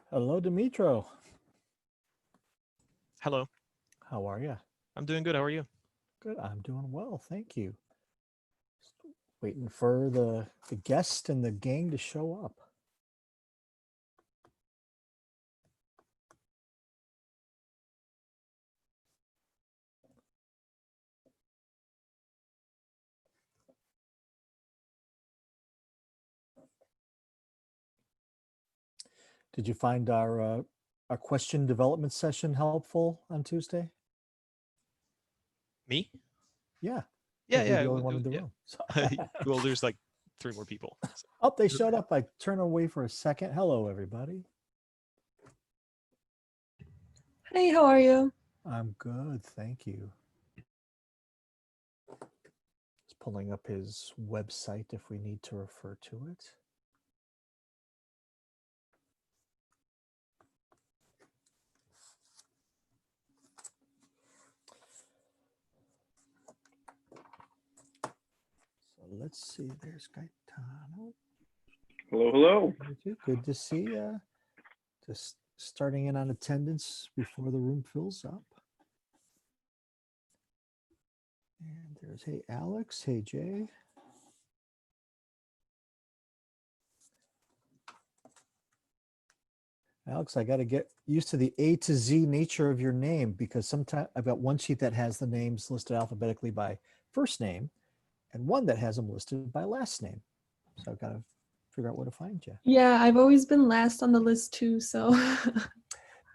Hello, Dimitro. Hello. How are you? I'm doing good. How are you? Good. I'm doing well, thank you. Just waiting for the guest and the gang to show up. Did you find our question development session helpful on Tuesday? Me? Yeah, Yeah, because you're yeah, the only one in the yeah. room. So. Well, there's like three more people. So. Oh, they showed up. I turn away for a second. Hello, everybody. Hey, how are you? I'm good, thank you. Just pulling up his website if we need to refer to it. So let's see. There's Gaetano. Hello, hello. Good to see you. Just starting in on attendance before the room fills up. And there's, hey, Alex. Hey, Jay. Alex, I got to get used to the A to Z nature of your name because sometimes I've got one sheet that has the names listed alphabetically by first name and one that has them listed by last name. So I've got to figure out where to find you. Yeah, I've always been last on the list too, so.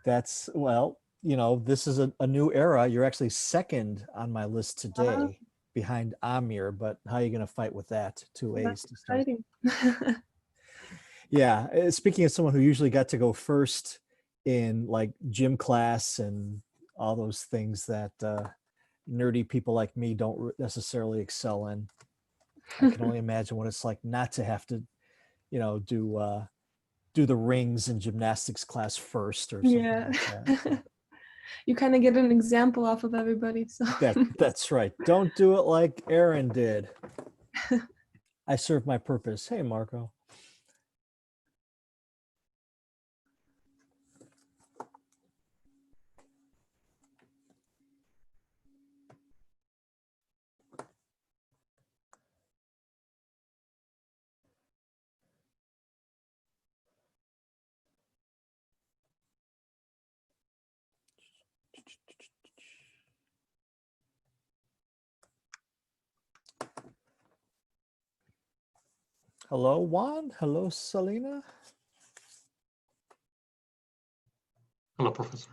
That's, well, you know, this is a new era. You're actually second on my list today behind Amir, but how are you going to fight with that? Two A's to start. Exciting. Yeah, speaking of someone who usually got to go first in like gym class and all those things that nerdy people like me don't necessarily excel in, I can only imagine what it's like not to have to, you know, do the rings in gymnastics class first or something Yeah. like that. So You kind of get an example off of everybody, so. that's right. Don't do it like Aaron did. I serve my purpose. Hey, Marco. Hello, Juan. Hello, Selena. Hello, Professor.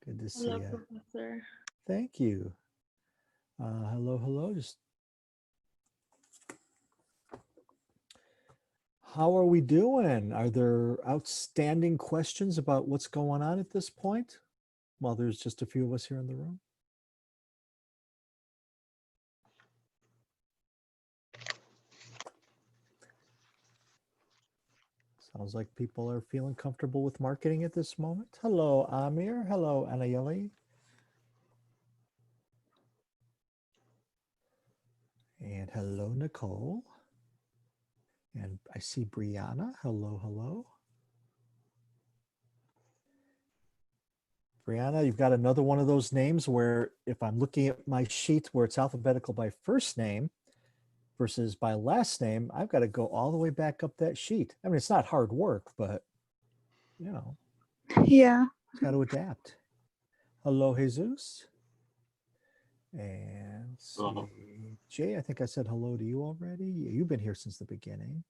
Good to see Hello, you. Professor. Thank you. Hello, hello. Just how are we doing? Are there outstanding questions about what's going on at this point? Well, there's just a few of us here in the room. Sounds like people are feeling comfortable with marketing at this moment. Hello, Amir. Hello, Anayeli. And hello, Nicole. And I see Brianna. Hello, hello. Brianna, you've got another one of those names where if I'm looking at my sheet where it's alphabetical by first name versus by last name, I've got to go all the way back up that sheet. I mean, it's not hard work, but you know, Yeah. it's got to adapt. Hello, Jesus. And see, Hello. Jay, I think I said hello to you already. You've been here since the beginning.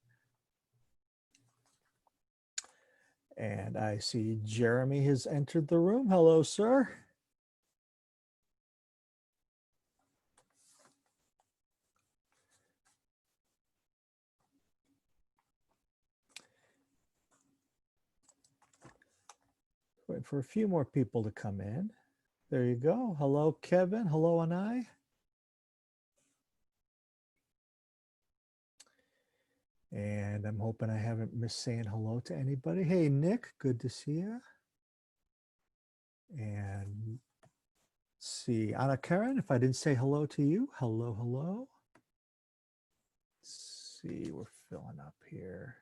And I see Jeremy has entered the room. Hello, sir. Wait for a few more people to come in. There you go. Hello, Kevin. Hello, Anai. And I'm hoping I haven't missed saying hello to anybody. Hey, Nick, good to see you. And see, Anna Karen, if I didn't say hello to you, hello, hello. Let's see, we're filling up here.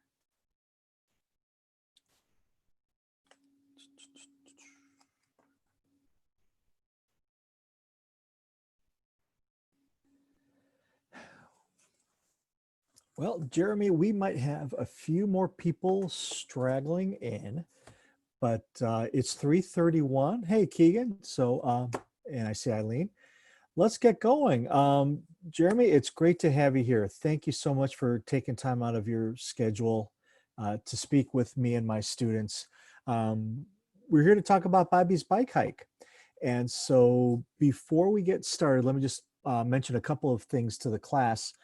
Well, Jeremy, we might have a few more people straggling in, but it's 3:31. Hey, Keegan. So, and I see Eileen. Let's get going. Jeremy, it's great to have you here. Thank you so much for taking time out of your schedule to speak with me and my students. Um, we're here to talk about Bobby's Bike Hike. And so before we get started, let me just mention a couple of things to the class.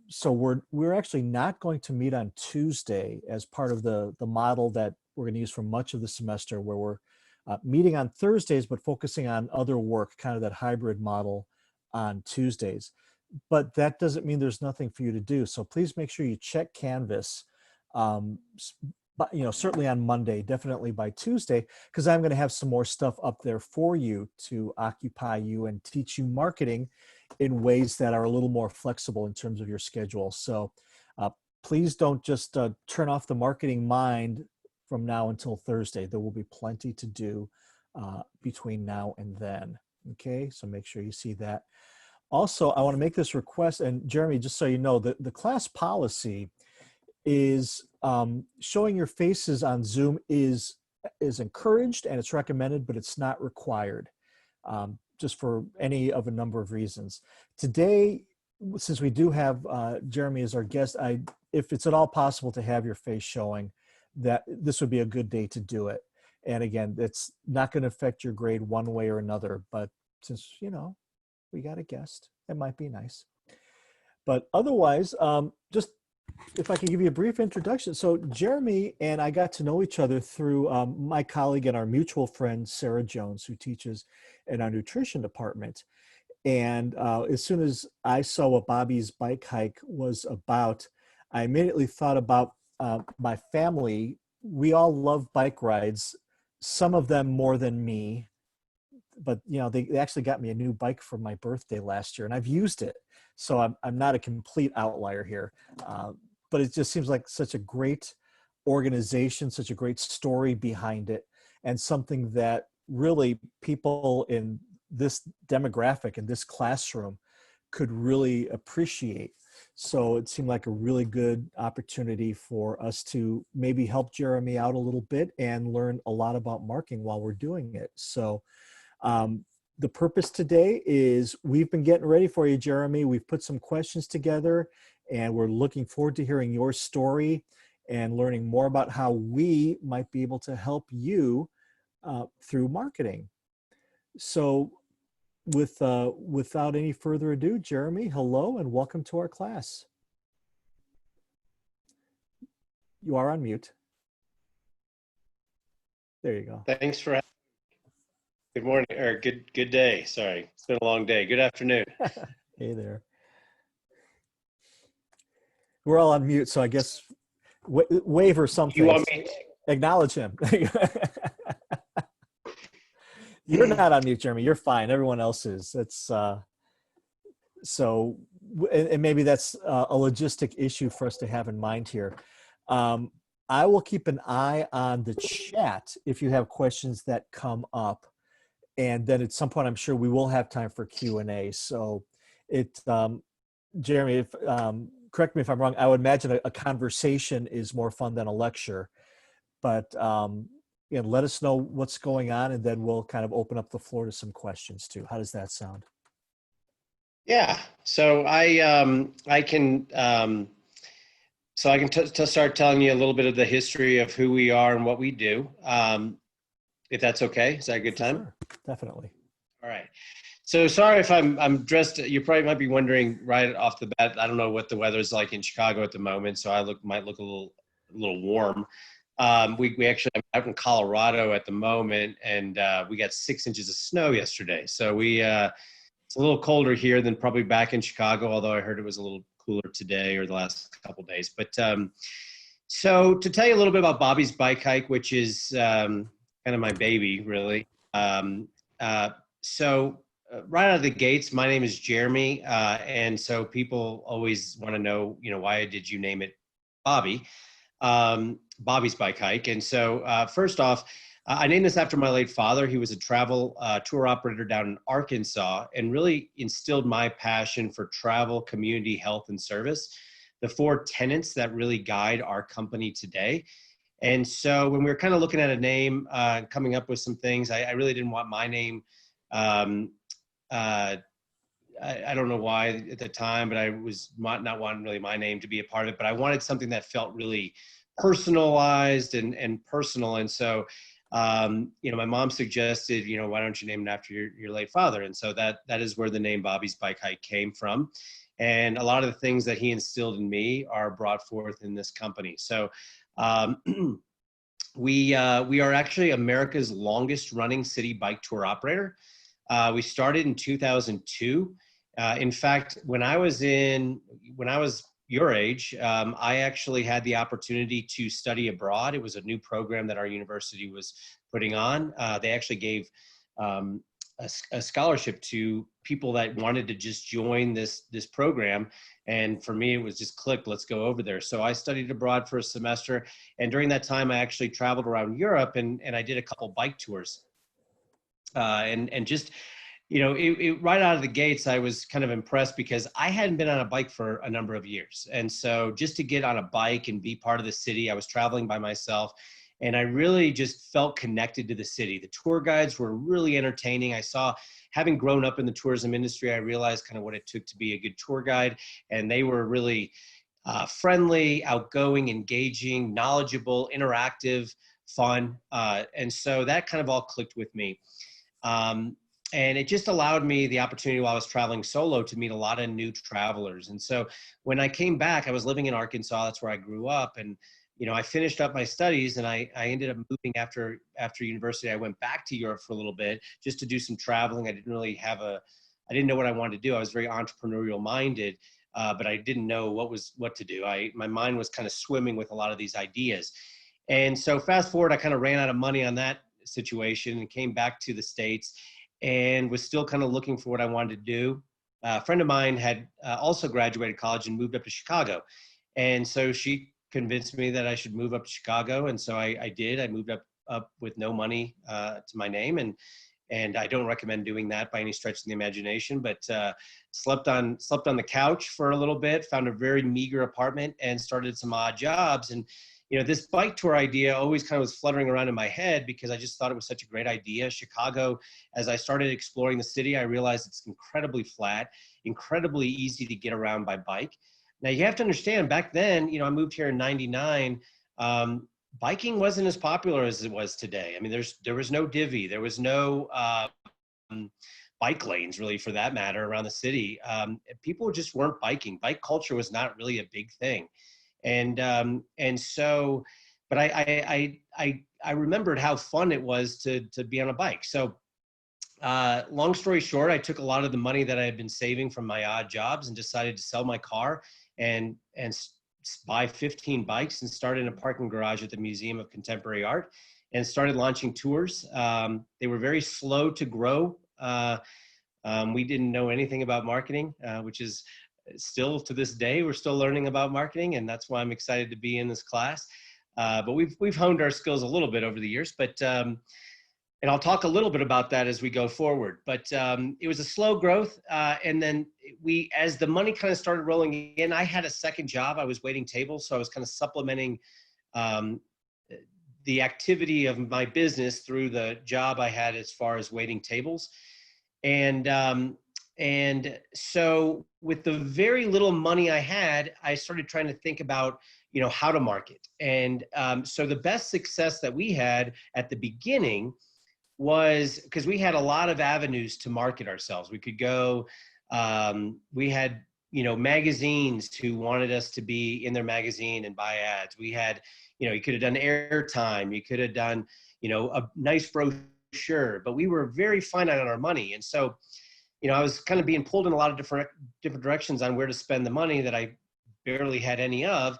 So we're actually not going to meet on Tuesday as part of the model that we're going to use for much of the semester, where we're meeting on Thursdays, but focusing on other work, kind of that hybrid model on Tuesdays. But that doesn't mean there's nothing for you to do. So please make sure you check Canvas, but, certainly on Monday, definitely by Tuesday, because I'm going to have some more stuff up there for you to occupy you and teach you marketing in ways that are a little more flexible in terms of your schedule. So please don't just turn off the marketing mind from now until Thursday. There will be plenty to do between now and then. Okay, so make sure you see that. Also, I want to make this request, and Jeremy, just so you know, the class policy is showing your faces on Zoom is encouraged and it's recommended, but it's not required, just for any of a number of reasons. Today, since we do have Jeremy as our guest, if it's at all possible to have your face showing, that this would be a good day to do it. And again, it's not going to affect your grade one way or another, but since, we got a guest, it might be nice. But otherwise, just if I can give you a brief introduction. So Jeremy and I got to know each other through my colleague and our mutual friend, Sarah Jones, who teaches in our nutrition department. And as soon as I saw what Bobby's Bike Hike was about, I immediately thought about my family. We all love bike rides, some of them more than me, but they actually got me a new bike for my birthday last year and I've used it. So I'm not a complete outlier here, but it just seems like such a great organization, such a great story behind it, and something that really people in this demographic, in this classroom, could really appreciate. So it seemed like a really good opportunity for us to maybe help Jeremy out a little bit and learn a lot about marketing while we're doing it. So the purpose today is we've been getting ready for you, Jeremy. We've put some questions together and we're looking forward to hearing your story and learning more about how we might be able to help you through marketing. So without any further ado, Jeremy, hello and welcome to our class. You are on mute. There you go. Thanks for having me. Good morning, or good day. Sorry, it's been a long day. Good afternoon. Hey there. We're all on mute, so I guess wave or something. You want me to? Acknowledge him. You're not on mute, Jeremy. You're fine. Everyone else is. It's so, and maybe that's a logistic issue for us to have in mind here. I will keep an eye on the chat if you have questions that come up, and then at some point, I'm sure we will have time for Q&A. So, Jeremy, if correct me if I'm wrong. I would imagine a conversation is more fun than a lecture, but let us know what's going on, and then we'll kind of open up the floor to some questions too. How does that sound? Yeah. So I can start telling you a little bit of the history of who we are and what we do. If that's okay, is that a good time? Sure, definitely. All right. So sorry if I'm dressed. You probably might be wondering right off the bat. I don't know what the weather's like in Chicago at the moment, so I might look a little warm. We actually I'm out in Colorado at the moment, and we got 6 inches of snow yesterday. So it's a little colder here than probably back in Chicago, although I heard it was a little cooler today or the last couple of days. But so to tell you a little bit about Bobby's Bike Hike, which is kind of my baby, really. Right out of the gates, my name is Jeremy, and so people always want to know, why did you name it Bobby? Bobby's Bike Hike. And so first off, I named this after my late father. He was a travel tour operator down in Arkansas and really instilled my passion for travel, community, health, and service. the 4 tenets that really guide our company today. And so when we were kind of looking at a name, coming up with some things, I really didn't want my name. I don't know why at the time, but I was not wanting really my name to be a part of it, but I wanted something that felt really personalized and personal. And so, my mom suggested, why don't you name it after your late father? And so that is where the name Bobby's Bike Hike came from. And a lot of the things that he instilled in me are brought forth in this company. So we are actually America's longest running city bike tour operator. We started in 2002. In fact, when I was your age, I actually had the opportunity to study abroad. It was a new program that our university was putting on. They actually gave a scholarship to people that wanted to just join this program. And for me, it was just click, let's go over there. So I studied abroad for a semester. And during that time, I actually traveled around Europe and I did a couple bike tours. And just, right out of the gates, I was kind of impressed because I hadn't been on a bike for a number of years. And so just to get on a bike and be part of the city, I was traveling by myself. And I really just felt connected to the city. The tour guides were really entertaining. I saw, having grown up in the tourism industry, I realized kind of what it took to be a good tour guide. And they were really friendly, outgoing, engaging, knowledgeable, interactive, fun. And so that kind of all clicked with me. And it just allowed me the opportunity while I was traveling solo to meet a lot of new travelers. And so when I came back, I was living in Arkansas. That's where I grew up. And I finished up my studies and I ended up moving after university. I went back to Europe for a little bit just to do some traveling. I didn't know what I wanted to do. I was very entrepreneurial minded, but I didn't know what to do. My mind was kind of swimming with a lot of these ideas. And so fast forward, I kind of ran out of money on that situation and came back to the States and was still kind of looking for what I wanted to do. A friend of mine had also graduated college and moved up to Chicago. And so she convinced me that I should move up to Chicago. And so I did. I moved up with no money to my name. And I don't recommend doing that by any stretch of the imagination, but slept on the couch for a little bit, found a very meager apartment and started some odd jobs. And, this bike tour idea always kind of was fluttering around in my head because I just thought it was such a great idea. Chicago, as I started exploring the city, I realized it's incredibly flat, incredibly easy to get around by bike. Now you have to understand back then, I moved here in 99. Biking wasn't as popular as it was today. I mean, there was no divvy. There was no bike lanes really for that matter around the city. People just weren't biking. Bike culture was not really a big thing. And so, but I remembered how fun it was to be on a bike. So long story short, I took a lot of the money that I had been saving from my odd jobs and decided to sell my car and buy 15 bikes and start in a parking garage at the Museum of Contemporary Art and started launching tours. They were very slow to grow. We didn't know anything about marketing, which is still to this day, we're still learning about marketing. And that's why I'm excited to be in this class. But we've honed our skills a little bit over the years, but and I'll talk a little bit about that as we go forward. But it was a slow growth. And then as the money kind of started rolling in, I had a second job. I was waiting tables. So I was kind of supplementing the activity of my business through the job I had as far as waiting tables. And so with the very little money I had, I started trying to think about, how to market. And so the best success that we had at the beginning was because we had a lot of avenues to market ourselves. We could go, we had, magazines who wanted us to be in their magazine and buy ads. We had, you could have done airtime. You could have done, a nice brochure, but we were very finite on our money. And so, I was kind of being pulled in a lot of different directions on where to spend the money that I barely had any of.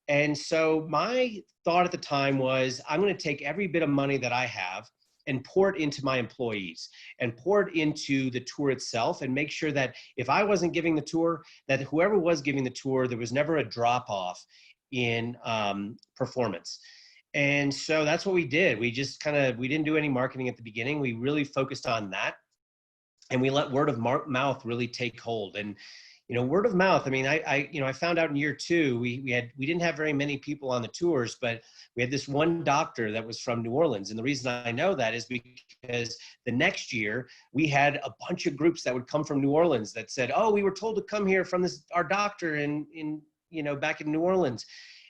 And so my thought at the time was, I'm going to take every bit of money that I have and pour it into my employees and pour it into the tour itself and make sure that if I wasn't giving the tour, that whoever was giving the tour, there was never a drop off in performance. And so that's what we did. We just we didn't do any marketing at the beginning. We really focused on that. And we let word of mouth really take hold. And, word of mouth. I mean, I found out in year 2, we didn't have very many people on the tours, but we had this one doctor that was from New Orleans. And the reason I know that is because the next year we had a bunch of groups that would come from New Orleans that said, oh, we were told to come here from our doctor back in New Orleans.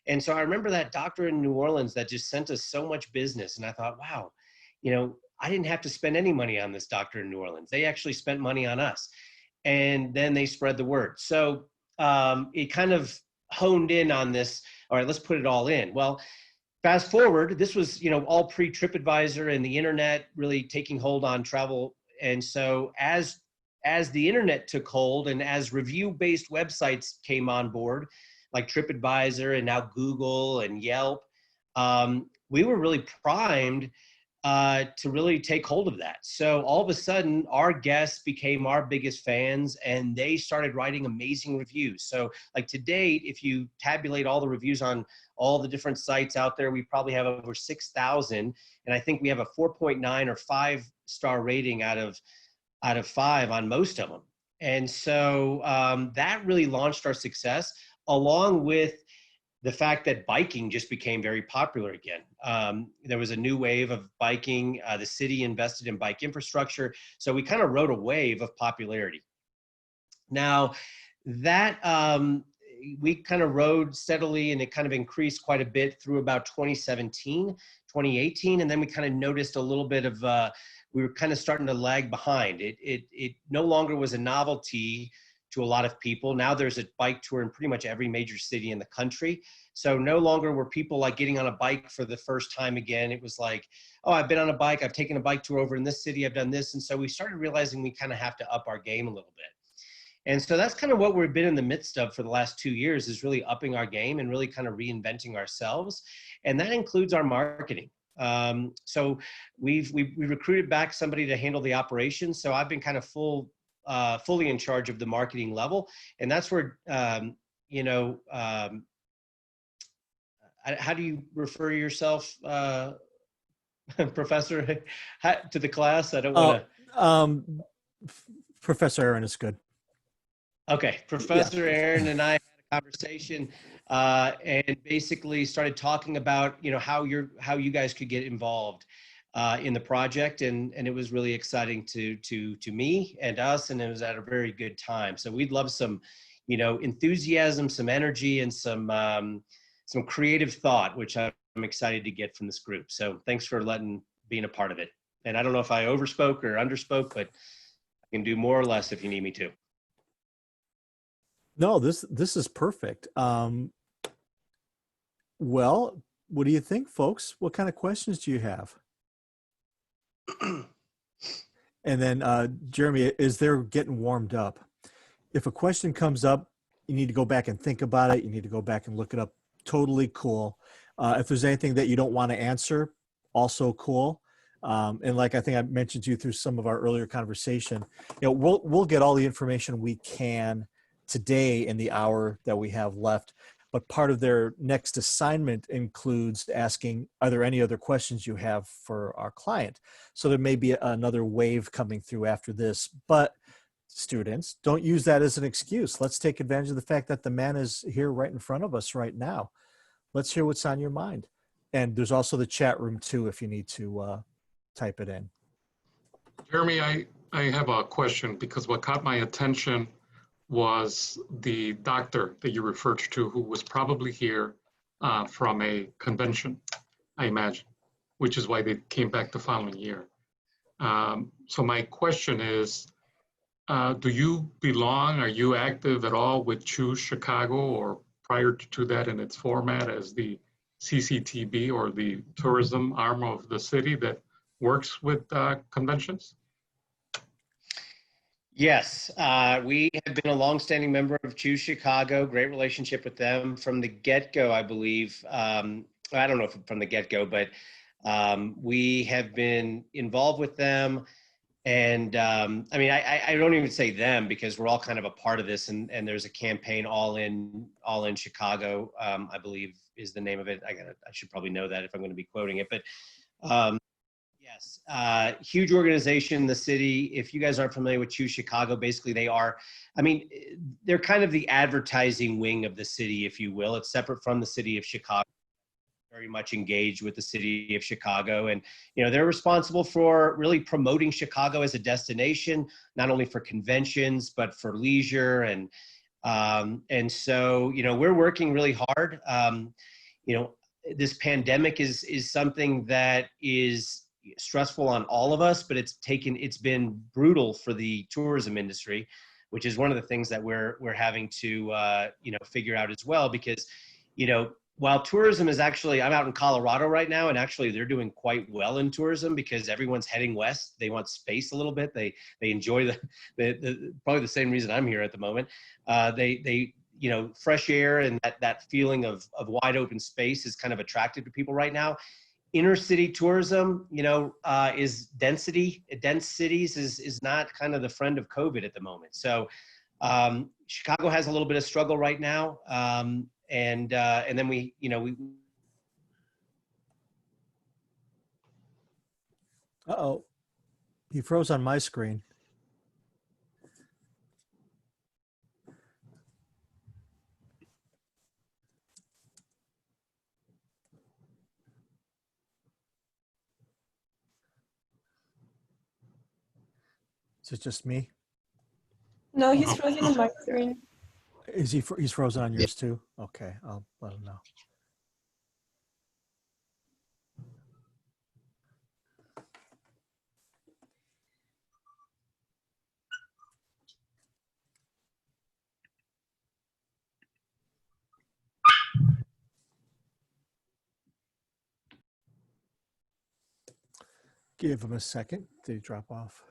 And so I remember that doctor in New Orleans that just sent us so much business. And I thought, wow, I didn't have to spend any money on this doctor in New Orleans. They actually spent money on us. And then they spread the word. So it kind of honed in on this. All right, let's put it all in. Well, fast forward, this was, all pre-TripAdvisor and the internet really taking hold on travel. And so as the internet took hold and as review-based websites came on board, like TripAdvisor and now Google and Yelp, we were really primed to really take hold of that. So all of a sudden, our guests became our biggest fans and they started writing amazing reviews. So like to date, if you tabulate all the reviews on all the different sites out there, we probably have over 6,000. And I think we have a 4.9 or 5-star rating out of 5 on most of them. And so that really launched our success, along with the fact that biking just became very popular again. There was a new wave of biking. The city invested in bike infrastructure. So we kind of rode a wave of popularity. Now that we kind of rode steadily and it kind of increased quite a bit through about 2017, 2018. And then we kind of noticed a little bit of, we were kind of starting to lag behind. It no longer was a novelty to a lot of people. Now there's a bike tour in pretty much every major city in the country. So no longer were people like getting on a bike for the first time again. It was like, oh, I've been on a bike. I've taken a bike tour over in this city. I've done this. And so we started realizing we kind of have to up our game a little bit. And so that's kind of what we've been in the midst of for the last 2 years, is really upping our game and really kind of reinventing ourselves. And that includes our marketing. So we recruited back somebody to handle the operations. So I've been kind of fully in charge of the marketing level. And that's where, how do you refer yourself, Professor, to the class? I don't want to. Professor Aaron is good. Okay, Professor Aaron and I had a conversation and basically started talking about, how you guys could get involved in the project, and it was really exciting to me and us, and it was at a very good time. So we'd love some, enthusiasm, some energy, and some creative thought, which I'm excited to get from this group. So thanks for being a part of it. And I don't know if I overspoke or underspoke, but I can do more or less if you need me to. No, this is perfect. Well, what do you think, folks? What kind of questions do you have? And then, Jeremy, as they're getting warmed up, if a question comes up, you need to go back and think about it. You need to go back and look it up. Totally cool. If there's anything that you don't want to answer, also cool. And like I think I mentioned to you through some of our earlier conversation, we'll get all the information we can today in the hour that we have left. But part of their next assignment includes asking, are there any other questions you have for our client? So there may be another wave coming through after this, but students, don't use that as an excuse. Let's take advantage of the fact that the man is here right in front of us right now. Let's hear what's on your mind. And there's also the chat room too, if you need to type it in. Jeremy, I have a question, because what caught my attention was the doctor that you referred to, who was probably here from a convention, I imagine, which is why they came back the following year. So my question is, do you belong, are you active at all with Choose Chicago, or prior to that in its format as the CCTB, or the tourism arm of the city that works with conventions? Yes, we have been a longstanding member of Choose Chicago, great relationship with them from the get-go, I believe. I don't know if from the get-go, but we have been involved with them. And I mean, I don't even say them, because we're all kind of a part of this, and there's a campaign, All in Chicago, I believe is the name of it. I should probably know that if I'm going to be quoting it, but yeah, Yes, huge organization in the city. If you guys aren't familiar with Choose Chicago, basically they are, I mean, they're kind of the advertising wing of the city, if you will. It's separate from the city of Chicago, very much engaged with the city of Chicago. And, you know, they're responsible for really promoting Chicago as a destination, not only for conventions, but for leisure. And so, you know, we're working really hard. You know, this pandemic is something that is stressful on all of us, but it's been brutal for the tourism industry, which is one of the things that we're having to you know, figure out as well. Because, you know, while tourism is actually, I'm out in Colorado right now, and actually they're doing quite well in tourism because everyone's heading west. They want space a little bit. They enjoy the probably the same reason I'm here at the moment. They you know, fresh air and that feeling of wide open space is kind of attractive to people right now. Inner city tourism, you know, is density. Dense cities is not kind of the friend of COVID at the moment. So Chicago has a little bit of struggle right now. And then we, you know, we. Uh-oh, he froze on my screen. Is it just me? No, he's frozen on my screen. Is he's frozen on yours too? Okay, I'll let him know. Give him a second. Did he drop off?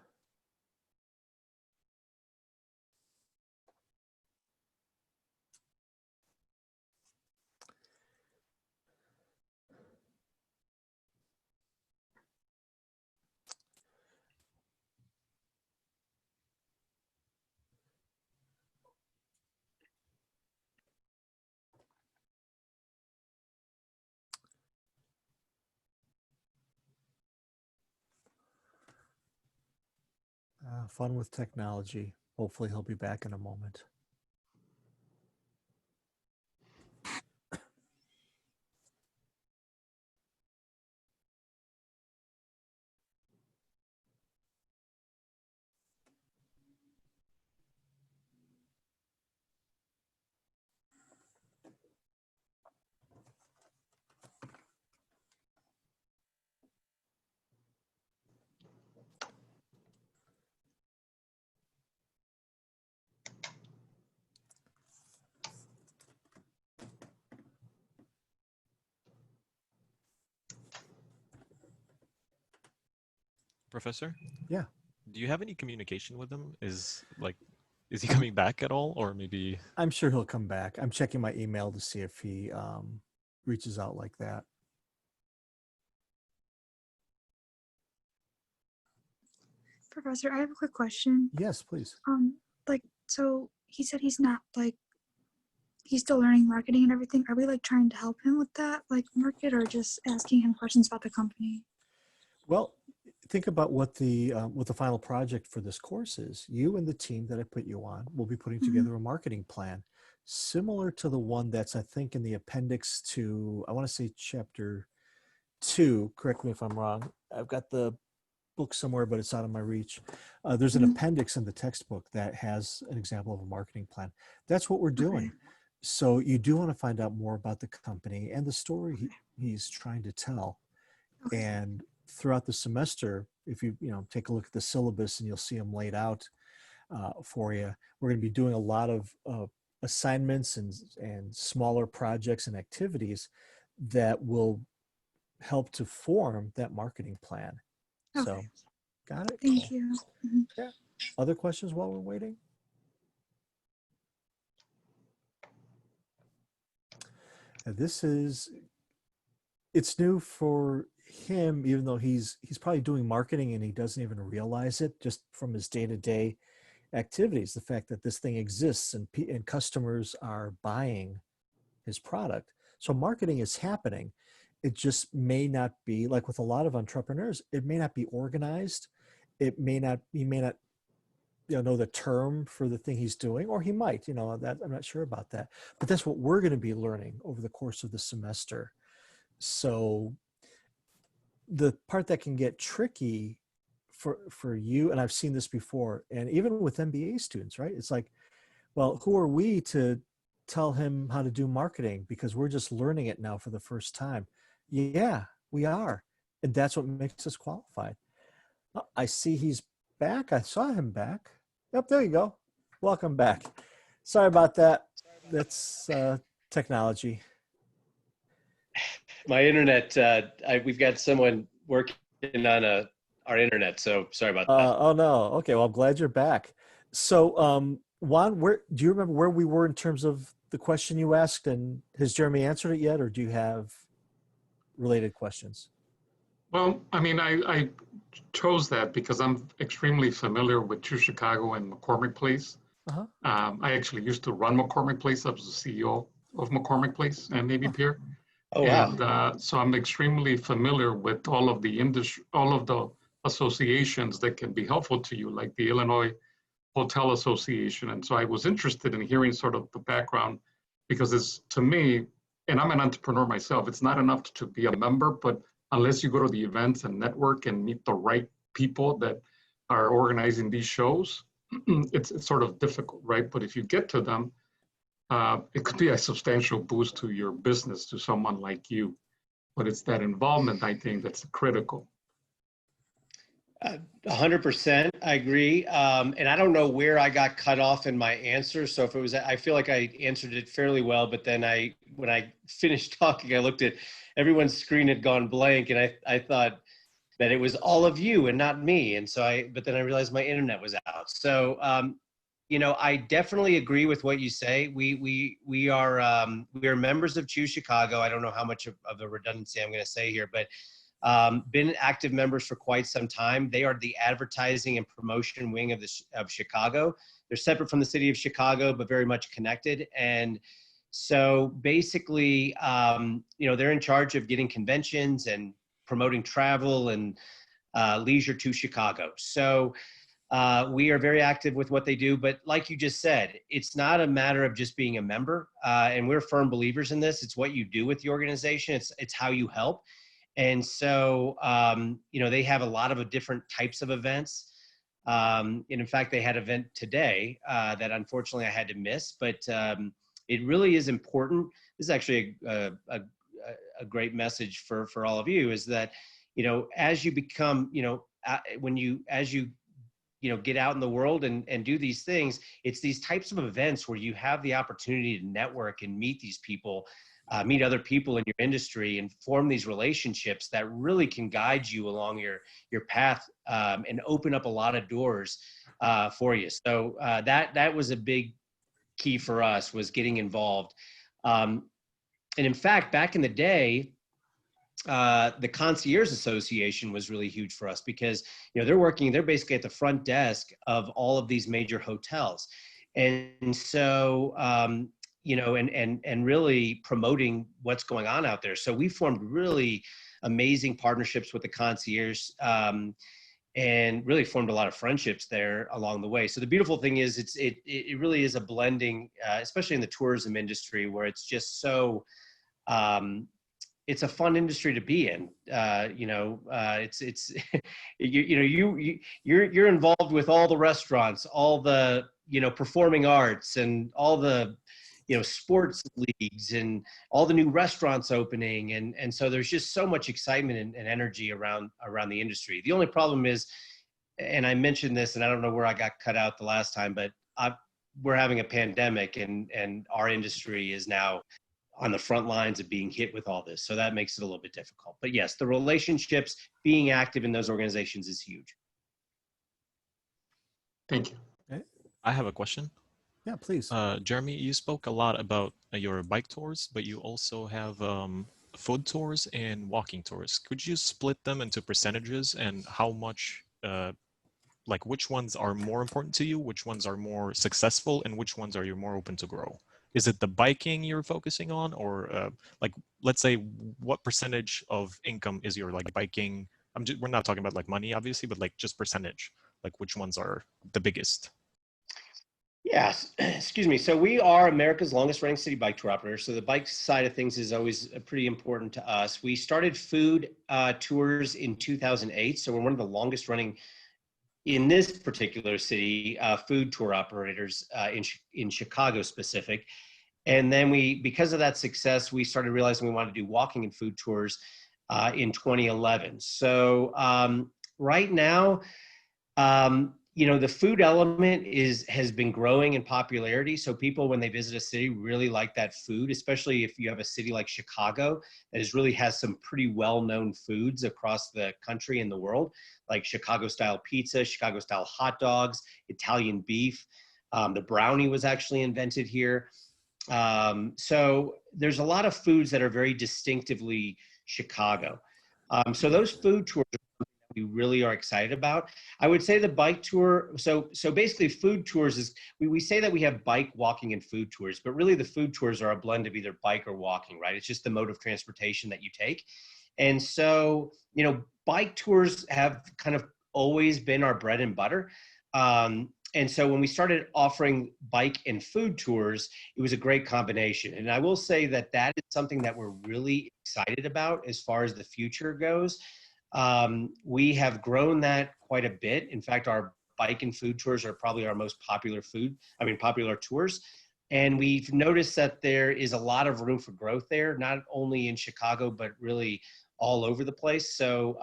Fun with technology. Hopefully he'll be back in a moment. Professor? Yeah. Do you have any communication with him? Is he coming back at all, or maybe? I'm sure he'll come back. I'm checking my email to see if he reaches out like that. Professor, I have a quick question. Yes, please. Like, so he said he's not like, he's still learning marketing and everything. Are we like trying to help him with that, like market, or just asking him questions about the company? Well, think about what the final project for this course is. You and the team that I put you on will be putting together a marketing plan similar to the one that's, I think, in the appendix to, I want to say chapter 2. Correct me if I'm wrong. I've got the book somewhere, but it's out of my reach. There's an appendix in the textbook that has an example of a marketing plan. That's what we're doing. Okay. So you do want to find out more about the company and the story he's trying to tell. Okay. And throughout the semester, if you take a look at the syllabus, and you'll see them laid out for you. We're going to be doing a lot of assignments and smaller projects and activities that will help to form that marketing plan. So, Okay. got it? Thank you. Mhm. Yeah. Other questions while we're waiting? It's new for him, even though he's probably doing marketing and he doesn't even realize it just from his day-to-day activities. The fact that this thing exists and customers are buying his product. So marketing is happening. it just may not be, like with a lot of entrepreneurs, it may not be organized. He may not know the term for the thing he's doing, or he might, that I'm not sure about that. But that's what we're going to be learning over the course of the semester. So the part that can get tricky for you, and I've seen this before, and even with MBA students, right? It's like, well, who are we to tell him how to do marketing, because we're just learning it now for the first time? Yeah, we are. And that's what makes us qualified. Oh, I see he's back. I saw him back. Yep, there you go. Welcome back. Sorry about that. That's technology. My internet, we've got someone working on our internet, so sorry about that. Oh no. Okay, well, I'm glad you're back. So Juan, do you remember where we were in terms of the question you asked, and has Jeremy answered it yet, or do you have related questions? Well, I mean, I chose that because I'm extremely familiar with True Chicago and McCormick Place. Uh-huh. I actually used to run McCormick Place. I was the CEO of McCormick Place and Navy Pier. Oh, wow. And so I'm extremely familiar with all of the industry, all of the associations that can be helpful to you, like the Illinois Hotel Association. And so I was interested in hearing sort of the background, because it's, to me, and I'm an entrepreneur myself, it's not enough to be a member, but unless you go to the events and network and meet the right people that are organizing these shows, it's sort of difficult, right? But if you get to them, it could be a substantial boost to your business, to someone like you. But it's that involvement, I think, that's critical. 100%, I agree. And I don't know where I got cut off in my answer. So if it was, I feel like I answered it fairly well, but then when I finished talking, I looked at everyone's screen had gone blank, and I thought that it was all of you and not me. And so but then I realized my internet was out. So, I definitely agree with what you say. We are members of Choose Chicago. I don't know how much of a redundancy I'm going to say here, but been active members for quite some time. They are the advertising and promotion wing of Chicago. They're separate from the city of Chicago, but very much connected. And so basically, they're in charge of getting conventions and promoting travel and leisure to Chicago. So we are very active with what they do. But like you just said, it's not a matter of just being a member. And we're firm believers in this. It's what you do with the organization. It's how you help. And so, they have a lot of different types of events. And in fact, they had an event today that unfortunately I had to miss, but it really is important. This is actually a great message for all of you, is that, as you become, as you get out in the world and do these things, it's these types of events where you have the opportunity to network and meet these people, meet other people in your industry, and form these relationships that really can guide you along your path and open up a lot of doors for you. So that was a big key for us, was getting involved. And in fact, back in the day, the Concierge Association was really huge for us, because they're basically at the front desk of all of these major hotels, and so and really promoting what's going on out there. So we formed really amazing partnerships with the concierge, and really formed a lot of friendships there along the way. So the beautiful thing is it really is a blending, especially in the tourism industry, where it's just so, it's a fun industry to be in. It's you're involved with all the restaurants, all the performing arts, and all the sports leagues, and all the new restaurants opening, and so there's just so much excitement and energy around the industry. The only problem is, and I mentioned this, and I don't know where I got cut out the last time, but we're having a pandemic, and our industry is now on the front lines of being hit with all this. So that makes it a little bit difficult. But yes, the relationships, being active in those organizations is huge. Thank you. I have a question. Yeah, please. Jeremy, you spoke a lot about your bike tours, but you also have food tours and walking tours. Could you split them into percentages, and how much, which ones are more important to you, which ones are more successful, and which ones are you more open to grow? is it the biking you're focusing on, or like, let's say, what percentage of income is your like biking? We're not talking about like money, obviously, but like just percentage, like which ones are the biggest? Yes, excuse me. So we are America's longest running city bike tour operator. So the bike side of things is always pretty important to us. We started food tours in 2008. So we're one of the longest running in this particular city, food tour operators in Chicago specific. And then because of that success, we started realizing we wanted to do walking and food tours in 2011. So right now, the food element has been growing in popularity. So people, when they visit a city, really like that food, especially if you have a city like Chicago that really has some pretty well-known foods across the country and the world, like Chicago-style pizza, Chicago-style hot dogs, Italian beef. The brownie was actually invented here. So there's a lot of foods that are very distinctively Chicago. So those food tours we really are excited about. I would say the bike tour, so basically food tours is, we say that we have bike, walking, and food tours, but really the food tours are a blend of either bike or walking, right? It's just the mode of transportation that you take. And so, bike tours have kind of always been our bread and butter. And so when we started offering bike and food tours, it was a great combination. And I will say that that is something that we're really excited about as far as the future goes. We have grown that quite a bit. In fact, our bike and food tours are probably our most popular popular tours. And we've noticed that there is a lot of room for growth there, not only in Chicago, but really all over the place. So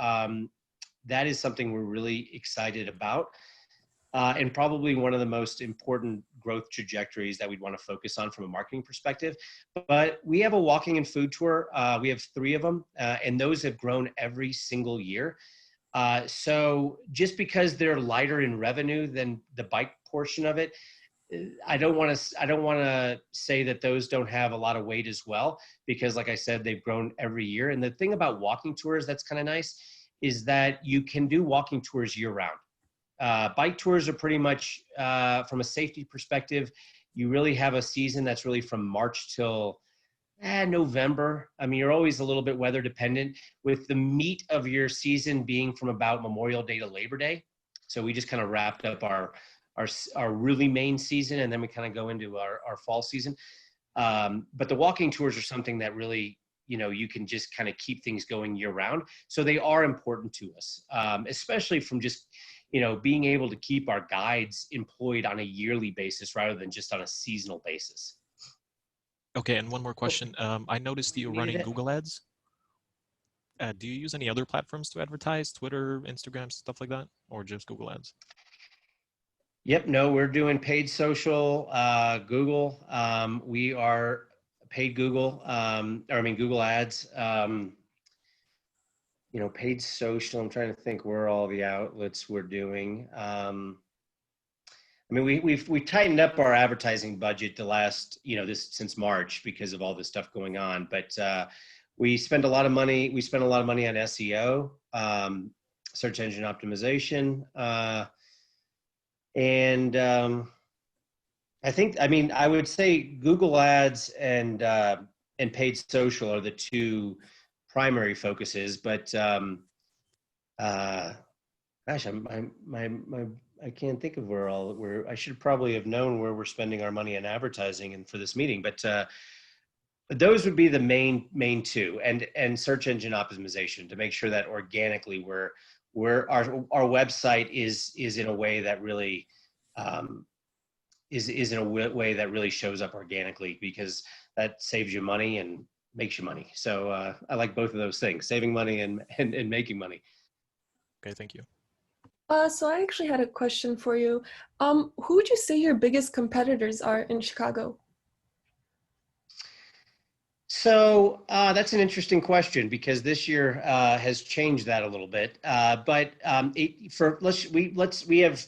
that is something we're really excited about. And probably one of the most important growth trajectories that we'd want to focus on from a marketing perspective. But we have a walking and food tour. We have 3 of them, and those have grown every single year. So just because they're lighter in revenue than the bike portion of it, I don't want to say that those don't have a lot of weight as well, because like I said, they've grown every year. And the thing about walking tours that's kind of nice is that you can do walking tours year round. Bike tours are pretty much, from a safety perspective, you really have a season that's really from March till November. I mean, you're always a little bit weather dependent, with the meat of your season being from about Memorial Day to Labor Day. So we just kind of wrapped up our really main season, and then we kind of go into our fall season. But the walking tours are something that really, you can just kind of keep things going year round. So they are important to us, especially from just, being able to keep our guides employed on a yearly basis rather than just on a seasonal basis. Okay, and one more question. I noticed you're running Google Ads. Do you use any other platforms to advertise, Twitter, Instagram, stuff like that, or just Google Ads? Yep, no, we're doing paid social, Google. We are paid Google, Google Ads. Paid social, I'm trying to think where all the outlets we're doing. We tightened up our advertising budget the last, since March because of all this stuff going on. But we spend a lot of money. We spend a lot of money on SEO, search engine optimization, and I would say Google Ads and paid social are the 2 primary focuses, but I can't think of where I should probably have known where we're spending our money on advertising and for this meeting, but those would be the main 2, and search engine optimization to make sure that organically our website is in a way that really is in a way that really shows up organically, because that saves you money and makes you money. So I like both of those things, saving money and making money. Okay, thank you. So I actually had a question for you. Who would you say your biggest competitors are in Chicago? So that's an interesting question, because this year has changed that a little bit. But we have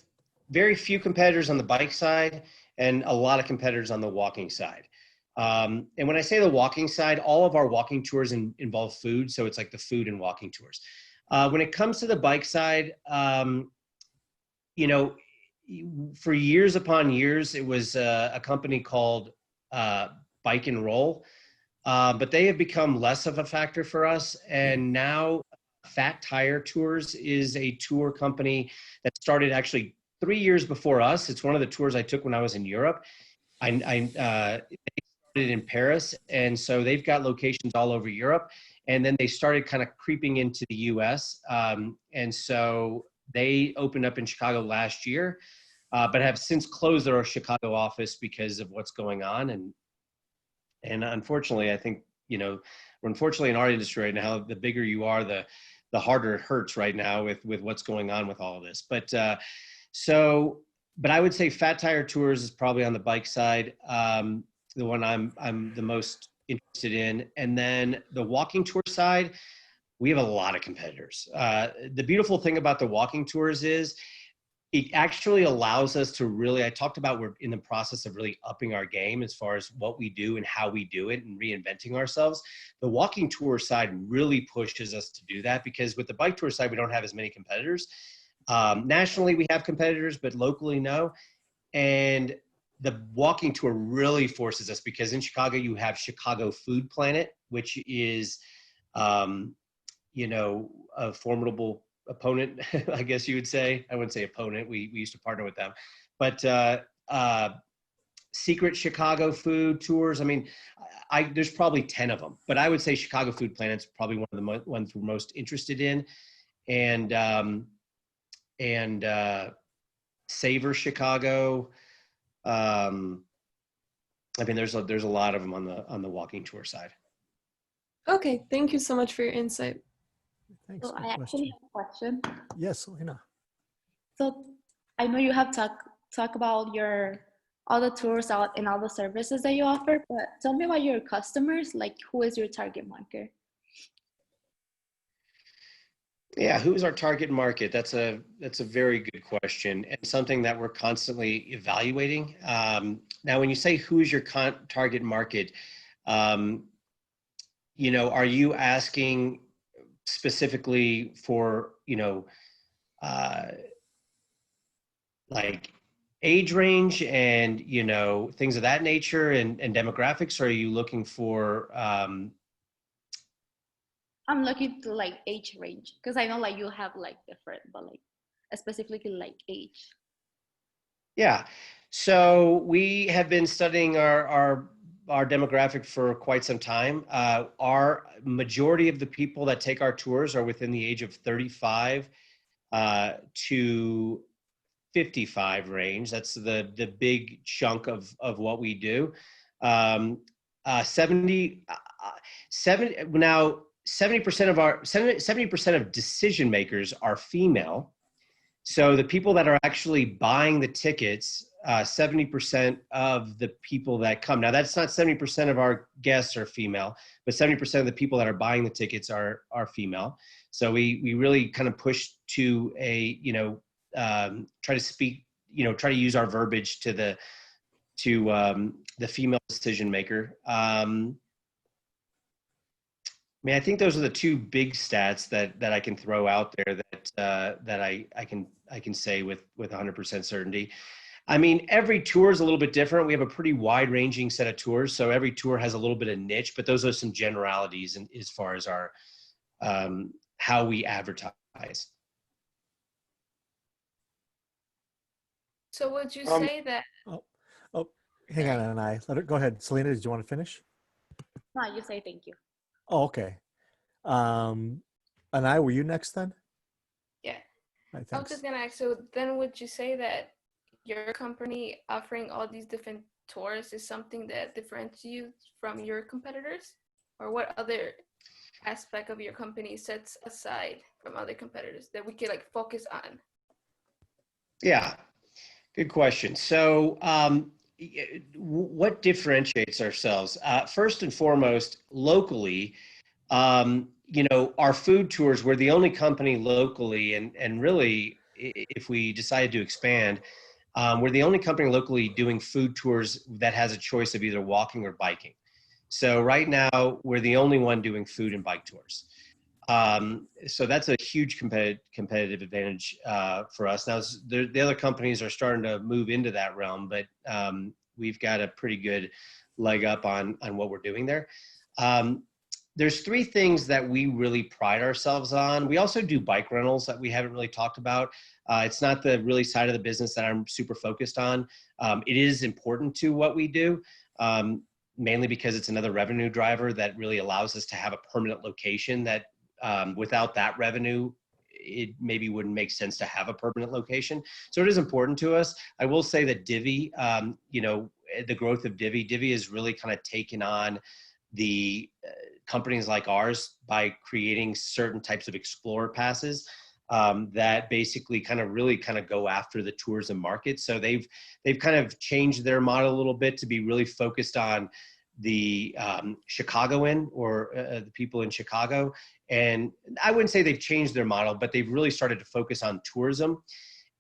very few competitors on the bike side and a lot of competitors on the walking side. And when I say the walking side, all of our walking tours involve food. So it's like the food and walking tours. When it comes to the bike side, for years upon years, it was a company called bike and roll, but they have become less of a factor for us. And now Fat Tire Tours is a tour company that started actually 3 years before us. It's one of the tours I took when I was in Europe. They started in Paris, and so they've got locations all over Europe. And then they started kind of creeping into the US. And so they opened up in Chicago last year, but have since closed their Chicago office because of what's going on. And unfortunately, I think, unfortunately in our industry right now, the bigger you are, the harder it hurts right now with what's going on with all of this. But but I would say Fat Tire Tours is probably on the bike side, the one I'm the most interested in. And then the walking tour side, we have a lot of competitors. The beautiful thing about the walking tours is it actually allows us to really, I talked about we're in the process of really upping our game as far as what we do and how we do it and reinventing ourselves. The walking tour side really pushes us to do that, because with the bike tour side, we don't have as many competitors. Nationally, we have competitors, but locally, no. And the walking tour really forces us, because in Chicago, you have Chicago Food Planet, which is, a formidable opponent, I guess you would say. I wouldn't say opponent. We used to partner with them. But Secret Chicago Food Tours, I mean, there's probably 10 of them. But I would say Chicago Food Planet's probably one of the ones we're most interested in. And Savor Chicago. I mean, there's a lot of them on the walking tour side. Okay, thank you so much for your insight. Thanks. So Good I actually question. have a question. Yes, Lena. So I know you have talk about all the tours out and all the services that you offer, but tell me about your customers. Like, who is your target market? Yeah, who's our target market? That's a very good question, and something that we're constantly evaluating. Now, when you say who's your target market, are you asking specifically for like age range and things of that nature and demographics, or are you looking for I'm looking to like age range, because I know like you have like different, but like specifically like age. Yeah, so we have been studying our demographic for quite some time. Our majority of the people that take our tours are within the age of 35 to 55 range. That's the big chunk of what we do. 70% of decision makers are female. So the people that are actually buying the tickets, 70% of the people that come. Now, that's not 70% of our guests are female, but 70% of the people that are buying the tickets are female. So we really kind of push to try to use our verbiage to the female decision maker. I mean, I think those are the two big stats that I can throw out there that I can say with 100% certainty. I mean, every tour is a little bit different. We have a pretty wide-ranging set of tours, so every tour has a little bit of niche. But those are some generalities as far as our how we advertise. So would you say that? Oh, hang on, Anai. Go ahead. Selena, did you want to finish? No, you say thank you. Oh, okay. Anai, were you next then? Yeah. I I was just gonna ask, so then would you say that your company offering all these different tours is something that differentiates you from your competitors? Or what other aspect of your company sets aside from other competitors that we could like focus on? Yeah, good question. So what differentiates ourselves? First and foremost, locally, our food tours, we're the only company locally, and really, if we decided to expand, we're the only company locally doing food tours that has a choice of either walking or biking. So right now, we're the only one doing food and bike tours. So that's a huge competitive advantage for us. Now, the other companies are starting to move into that realm, but we've got a pretty good leg up on what we're doing there. There's three things that we really pride ourselves on. We also do bike rentals that we haven't really talked about. It's not the really side of the business that I'm super focused on. It is important to what we do, mainly because it's another revenue driver that really allows us to have a permanent location that without that revenue, it maybe wouldn't make sense to have a permanent location. So it is important to us. I will say that Divvy, you know, the growth of Divvy has really kind of taken on the companies like ours by creating certain types of Explorer passes that basically kind of really kind of go after the tourism market. So they've kind of changed their model a little bit to be really focused on the Chicagoan or the people in Chicago. And I wouldn't say they've changed their model, but they've really started to focus on tourism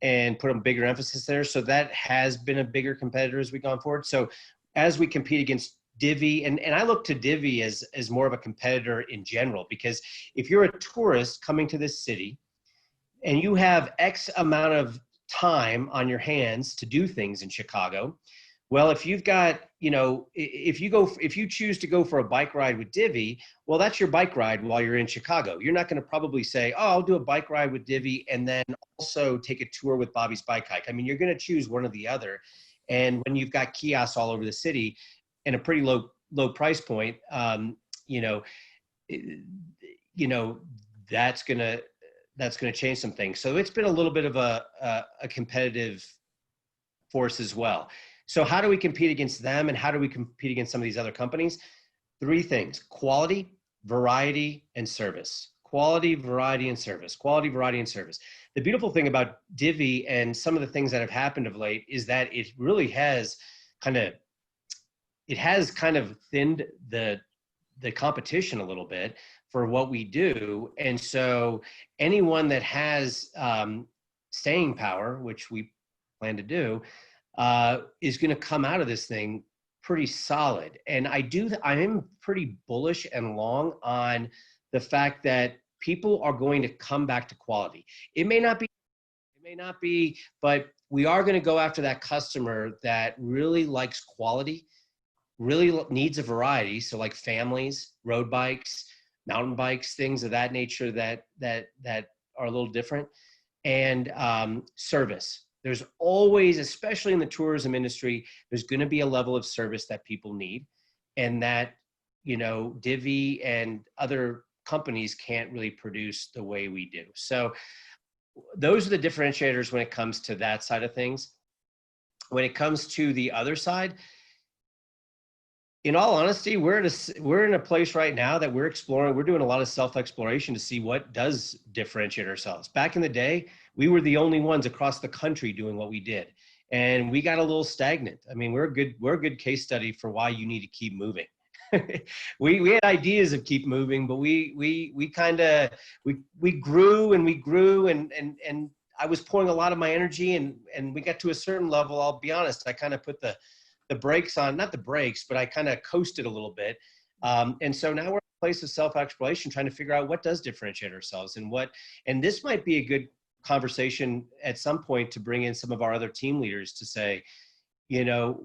and put a bigger emphasis there. So that has been a bigger competitor as we've gone forward. So as we compete against Divvy, and I look to Divvy as more of a competitor in general, because if you're a tourist coming to this city and you have X amount of time on your hands to do things in Chicago, well, if you've got, you know, if you choose to go for a bike ride with Divvy, well, that's your bike ride while you're in Chicago. You're not going to probably say, oh, I'll do a bike ride with Divvy and then also take a tour with Bobby's Bike Hike. I mean, you're going to choose one or the other. And when you've got kiosks all over the city and a pretty low price point, you know, that's going to change some things. So it's been a little bit of a competitive force as well. So how do we compete against them, and how do we compete against some of these other companies? Three things: quality, variety, and service. Quality, variety, and service. Quality, variety, and service. The beautiful thing about Divvy and some of the things that have happened of late is that it really has kind of thinned the competition a little bit for what we do. And so anyone that has staying power, which we plan to do, is going to come out of this thing pretty solid. And I am pretty bullish and long on the fact that people are going to come back to quality. It may not be, but we are going to go after that customer that really likes quality, really needs a variety. So like families, road bikes, mountain bikes, things of that nature that are a little different, and service. There's always, especially in the tourism industry, there's going to be a level of service that people need, and that, you know, Divvy and other companies can't really produce the way we do. So those are the differentiators when it comes to that side of things. When it comes to the other side, in all honesty, we're in a place right now that we're exploring. We're doing a lot of self-exploration to see what does differentiate ourselves. Back in the day, we were the only ones across the country doing what we did, and we got a little stagnant. I mean, we're a good case study for why you need to keep moving. we had ideas of keep moving, but we grew and I was pouring a lot of my energy, and we got to a certain level. I'll be honest, I kind of put the brakes on, not the brakes, but I kind of coasted a little bit. And so now we're in a place of self-exploration, trying to figure out what does differentiate ourselves, and this might be a good conversation at some point to bring in some of our other team leaders to say, you know,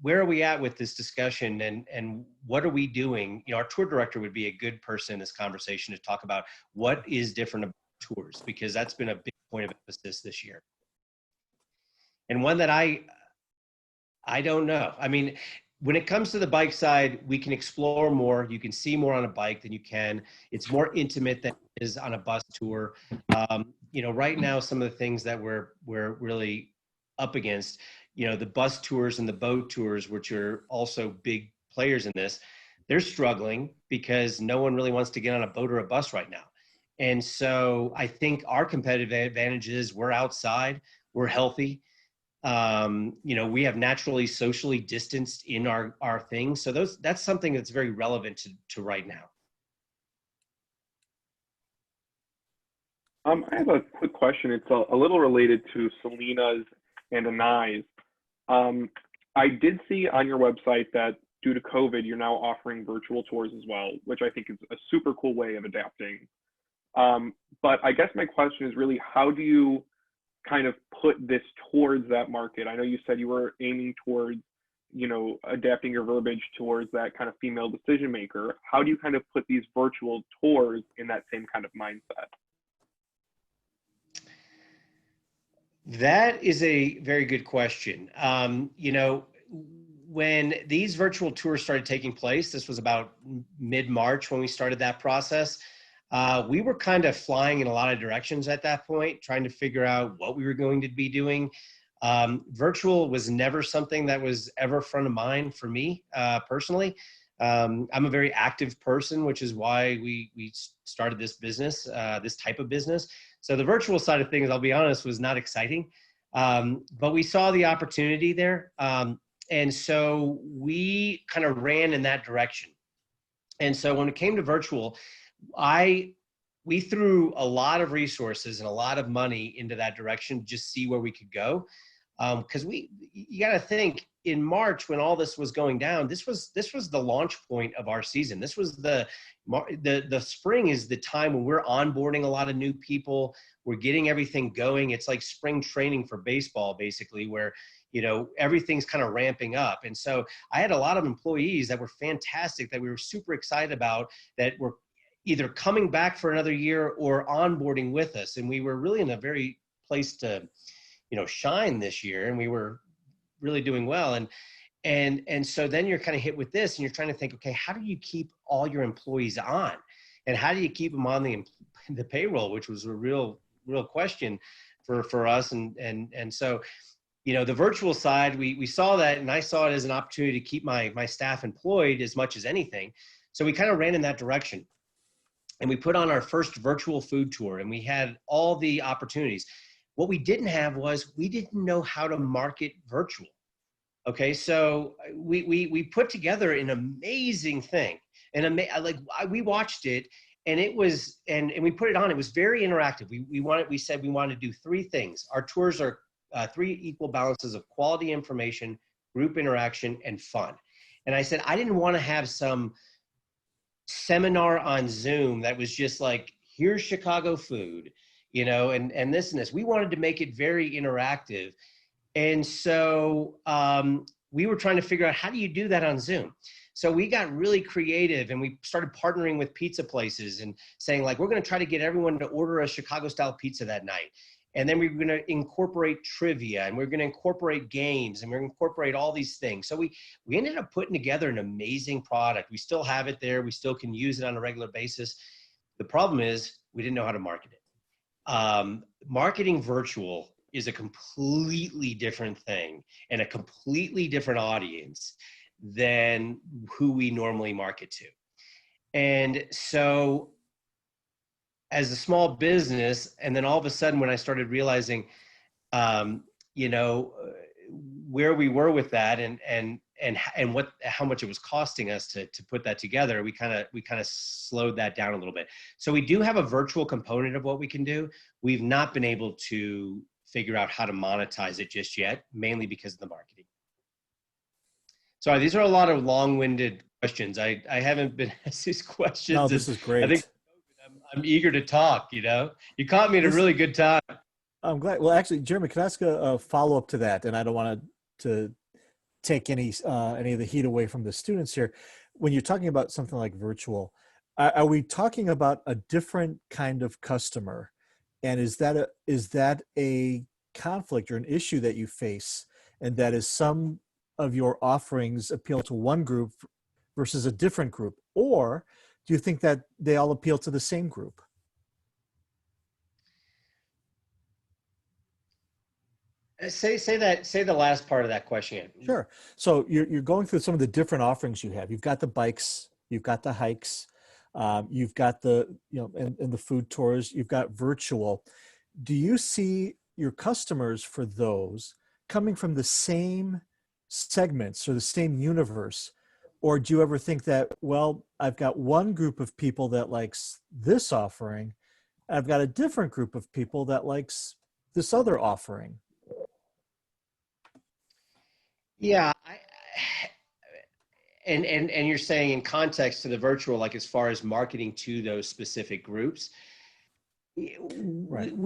where are we at with this discussion, and what are we doing? You know, our tour director would be a good person in this conversation to talk about what is different about tours, because that's been a big point of emphasis this year. And one that I don't know. I mean, when it comes to the bike side, we can explore more. You can see more on a bike than you can. It's more intimate than it is on a bus tour. You know, right now, some of the things that we're really up against, you know, the bus tours and the boat tours, which are also big players in this, they're struggling because no one really wants to get on a boat or a bus right now. And so I think our competitive advantage is we're outside, we're healthy. You know, we have naturally socially distanced in our things. So that's something that's very relevant to right now. I have a quick question. It's a little related to Selena's and Anai's. I did see on your website that due to COVID, you're now offering virtual tours as well, which I think is a super cool way of adapting. But I guess my question is really, how do you kind of put this towards that market? I know you said you were aiming towards adapting your verbiage towards that kind of female decision maker, how do you kind of put these virtual tours in that same kind of mindset? That is a very good question. When these virtual tours started taking place, this was about mid-March when we started that process. We were kind of flying in a lot of directions at that point, trying to figure out what we were going to be doing. Virtual was never something that was ever front of mind for me personally. I'm a very active person, which is why we started this business, this type of business. So the virtual side of things, I'll be honest, was not exciting. But we saw the opportunity there. And so we kind of ran in that direction. And so when it came to virtual, we threw a lot of resources and a lot of money into that direction to just see where we could go. Because you got to think, in March when all this was going down, this was the launch point of our season. This was the spring is the time when we're onboarding a lot of new people. We're getting everything going. It's like spring training for baseball, basically, where everything's kind of ramping up. And so I had a lot of employees that were fantastic, that we were super excited about, that were either coming back for another year or onboarding with us. And we were really in a very place to shine this year, and we were really doing well. And so then you're kind of hit with this, and you're trying to think, okay, how do you keep all your employees on, and how do you keep them on the payroll, which was a real question for us. And so, the virtual side, we saw that, and I saw it as an opportunity to keep my staff employed as much as anything. So we kind of ran in that direction, and we put on our first virtual food tour, and we had all the opportunities. What we didn't have was we didn't know how to market virtual. Okay, so we put together an amazing thing, and we watched it, and it was and we put it on. It was very interactive. We said we wanted to do three things. Our tours are three equal balances of quality information, group interaction, and fun. And I said I didn't want to have some seminar on Zoom that was just like, here's Chicago food, and this and this. We wanted to make it very interactive. And so we were trying to figure out, how do you do that on Zoom? So we got really creative, and we started partnering with pizza places and saying, like, we're going to try to get everyone to order a Chicago style pizza that night. And then we're going to incorporate trivia, and we're going to incorporate games, and we're going to incorporate all these things. So we ended up putting together an amazing product. We still have it there. We still can use it on a regular basis. The problem is we didn't know how to market it. Marketing virtual is a completely different thing and a completely different audience than who we normally market to. And so as a small business, and then all of a sudden when I started realizing, where we were with that and how much it was costing us to put that together, we kind of slowed that down a little bit. So we do have a virtual component of what we can do. We've not been able to figure out how to monetize it just yet, mainly because of the marketing. Sorry, these are a lot of long-winded questions. I haven't been asked these questions. No, this is great. I think I'm eager to talk. You caught me at a really good time. I'm glad. Well, actually, Jeremy, can I ask a follow-up to that? And I don't want to take any of the heat away from the students here. When you're talking about something like virtual, are we talking about a different kind of customer? And is that a conflict or an issue that you face? And that is some of your offerings appeal to one group versus a different group? Or do you think that they all appeal to the same group? Say the last part of that question. Sure. So you're going through some of the different offerings you have. You've got the bikes, you've got the hikes, you've got the and the food tours. You've got virtual. Do you see your customers for those coming from the same segments or the same universe, or do you ever think that, well, I've got one group of people that likes this offering, I've got a different group of people that likes this other offering? Yeah, and you're saying in context to the virtual, like as far as marketing to those specific groups, right.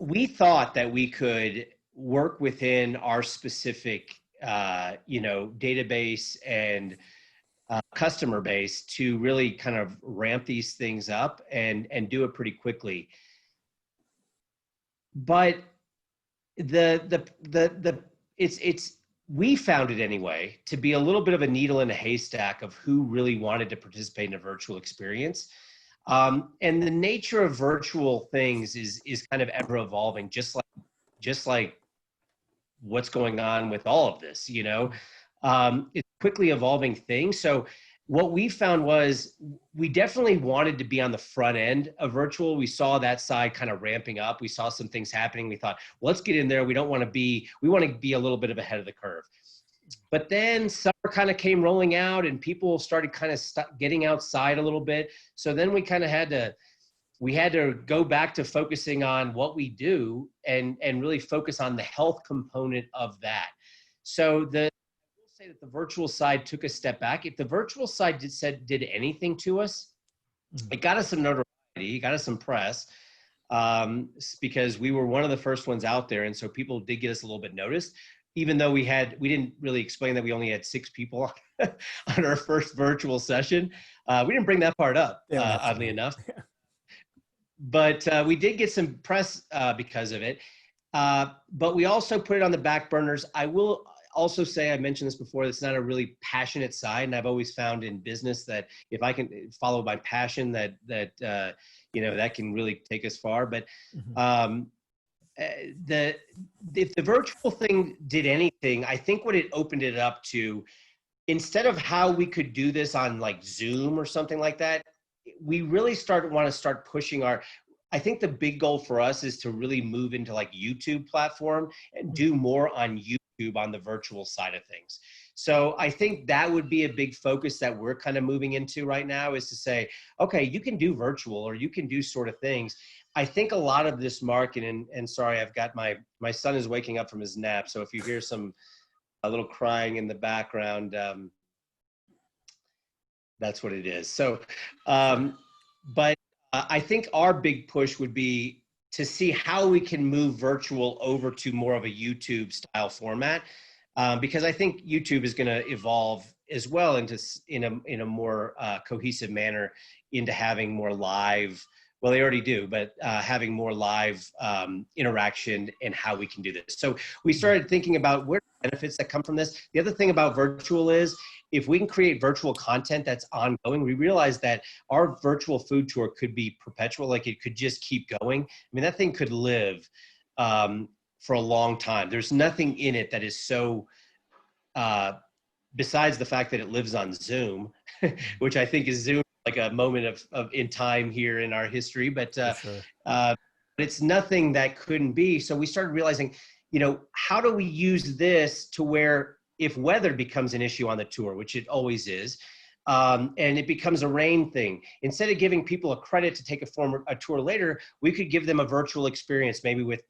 We thought that we could work within our specific database and customer base to really kind of ramp these things up and do it pretty quickly. But we found it anyway to be a little bit of a needle in a haystack of who really wanted to participate in a virtual experience. And the nature of virtual things is kind of ever evolving, just like what's going on with all of this, it's a quickly evolving thing. So what we found was we definitely wanted to be on the front end of virtual. We saw that side kind of ramping up. We saw some things happening. We thought, well, let's get in there. We want to be a little bit of ahead of the curve. But then summer kind of came rolling out and people started kind of getting outside a little bit. So then we kind of had to go back to focusing on what we do and really focus on the health component of that. So I will say that the virtual side took a step back. If the virtual side did anything to us, it got us some notoriety, it got us some press, because we were one of the first ones out there. And so people did get us a little bit noticed, even though we didn't really explain that we only had 6 people on our first virtual session. We didn't bring that part up, oddly enough. But we did get some press because of it. But we also put it on the back burners. I will also say, I mentioned this before, it's not a really passionate side. And I've always found in business that if I can follow my passion, that can really take us far. But if the virtual thing did anything, I think what it opened it up to, instead of how we could do this on like Zoom or something like that, we really want to start pushing I think the big goal for us is to really move into like YouTube platform and do more on YouTube on the virtual side of things. So I think that would be a big focus that we're kind of moving into right now, is to say, okay, you can do virtual or you can do sort of things. I think a lot of this market, and sorry, I've got my son is waking up from his nap. So if you hear a little crying in the background, that's what it is. So, but I think our big push would be to see how we can move virtual over to more of a YouTube style format, because I think YouTube is going to evolve as well in a more cohesive manner into having more live. Well, they already do, but having more live interaction and how we can do this. So we started thinking about what benefits that come from this. The other thing about virtual is, if we can create virtual content that's ongoing, we realize that our virtual food tour could be perpetual, like it could just keep going. I mean, that thing could live for a long time. There's nothing in it that is so, besides the fact that it lives on Zoom, which I think is Zoom like a moment of in time here in our history, but it's nothing that couldn't be. So we started realizing, how do we use this to where if weather becomes an issue on the tour, which it always is, and it becomes a rain thing, instead of giving people a credit to take a tour later, we could give them a virtual experience, maybe with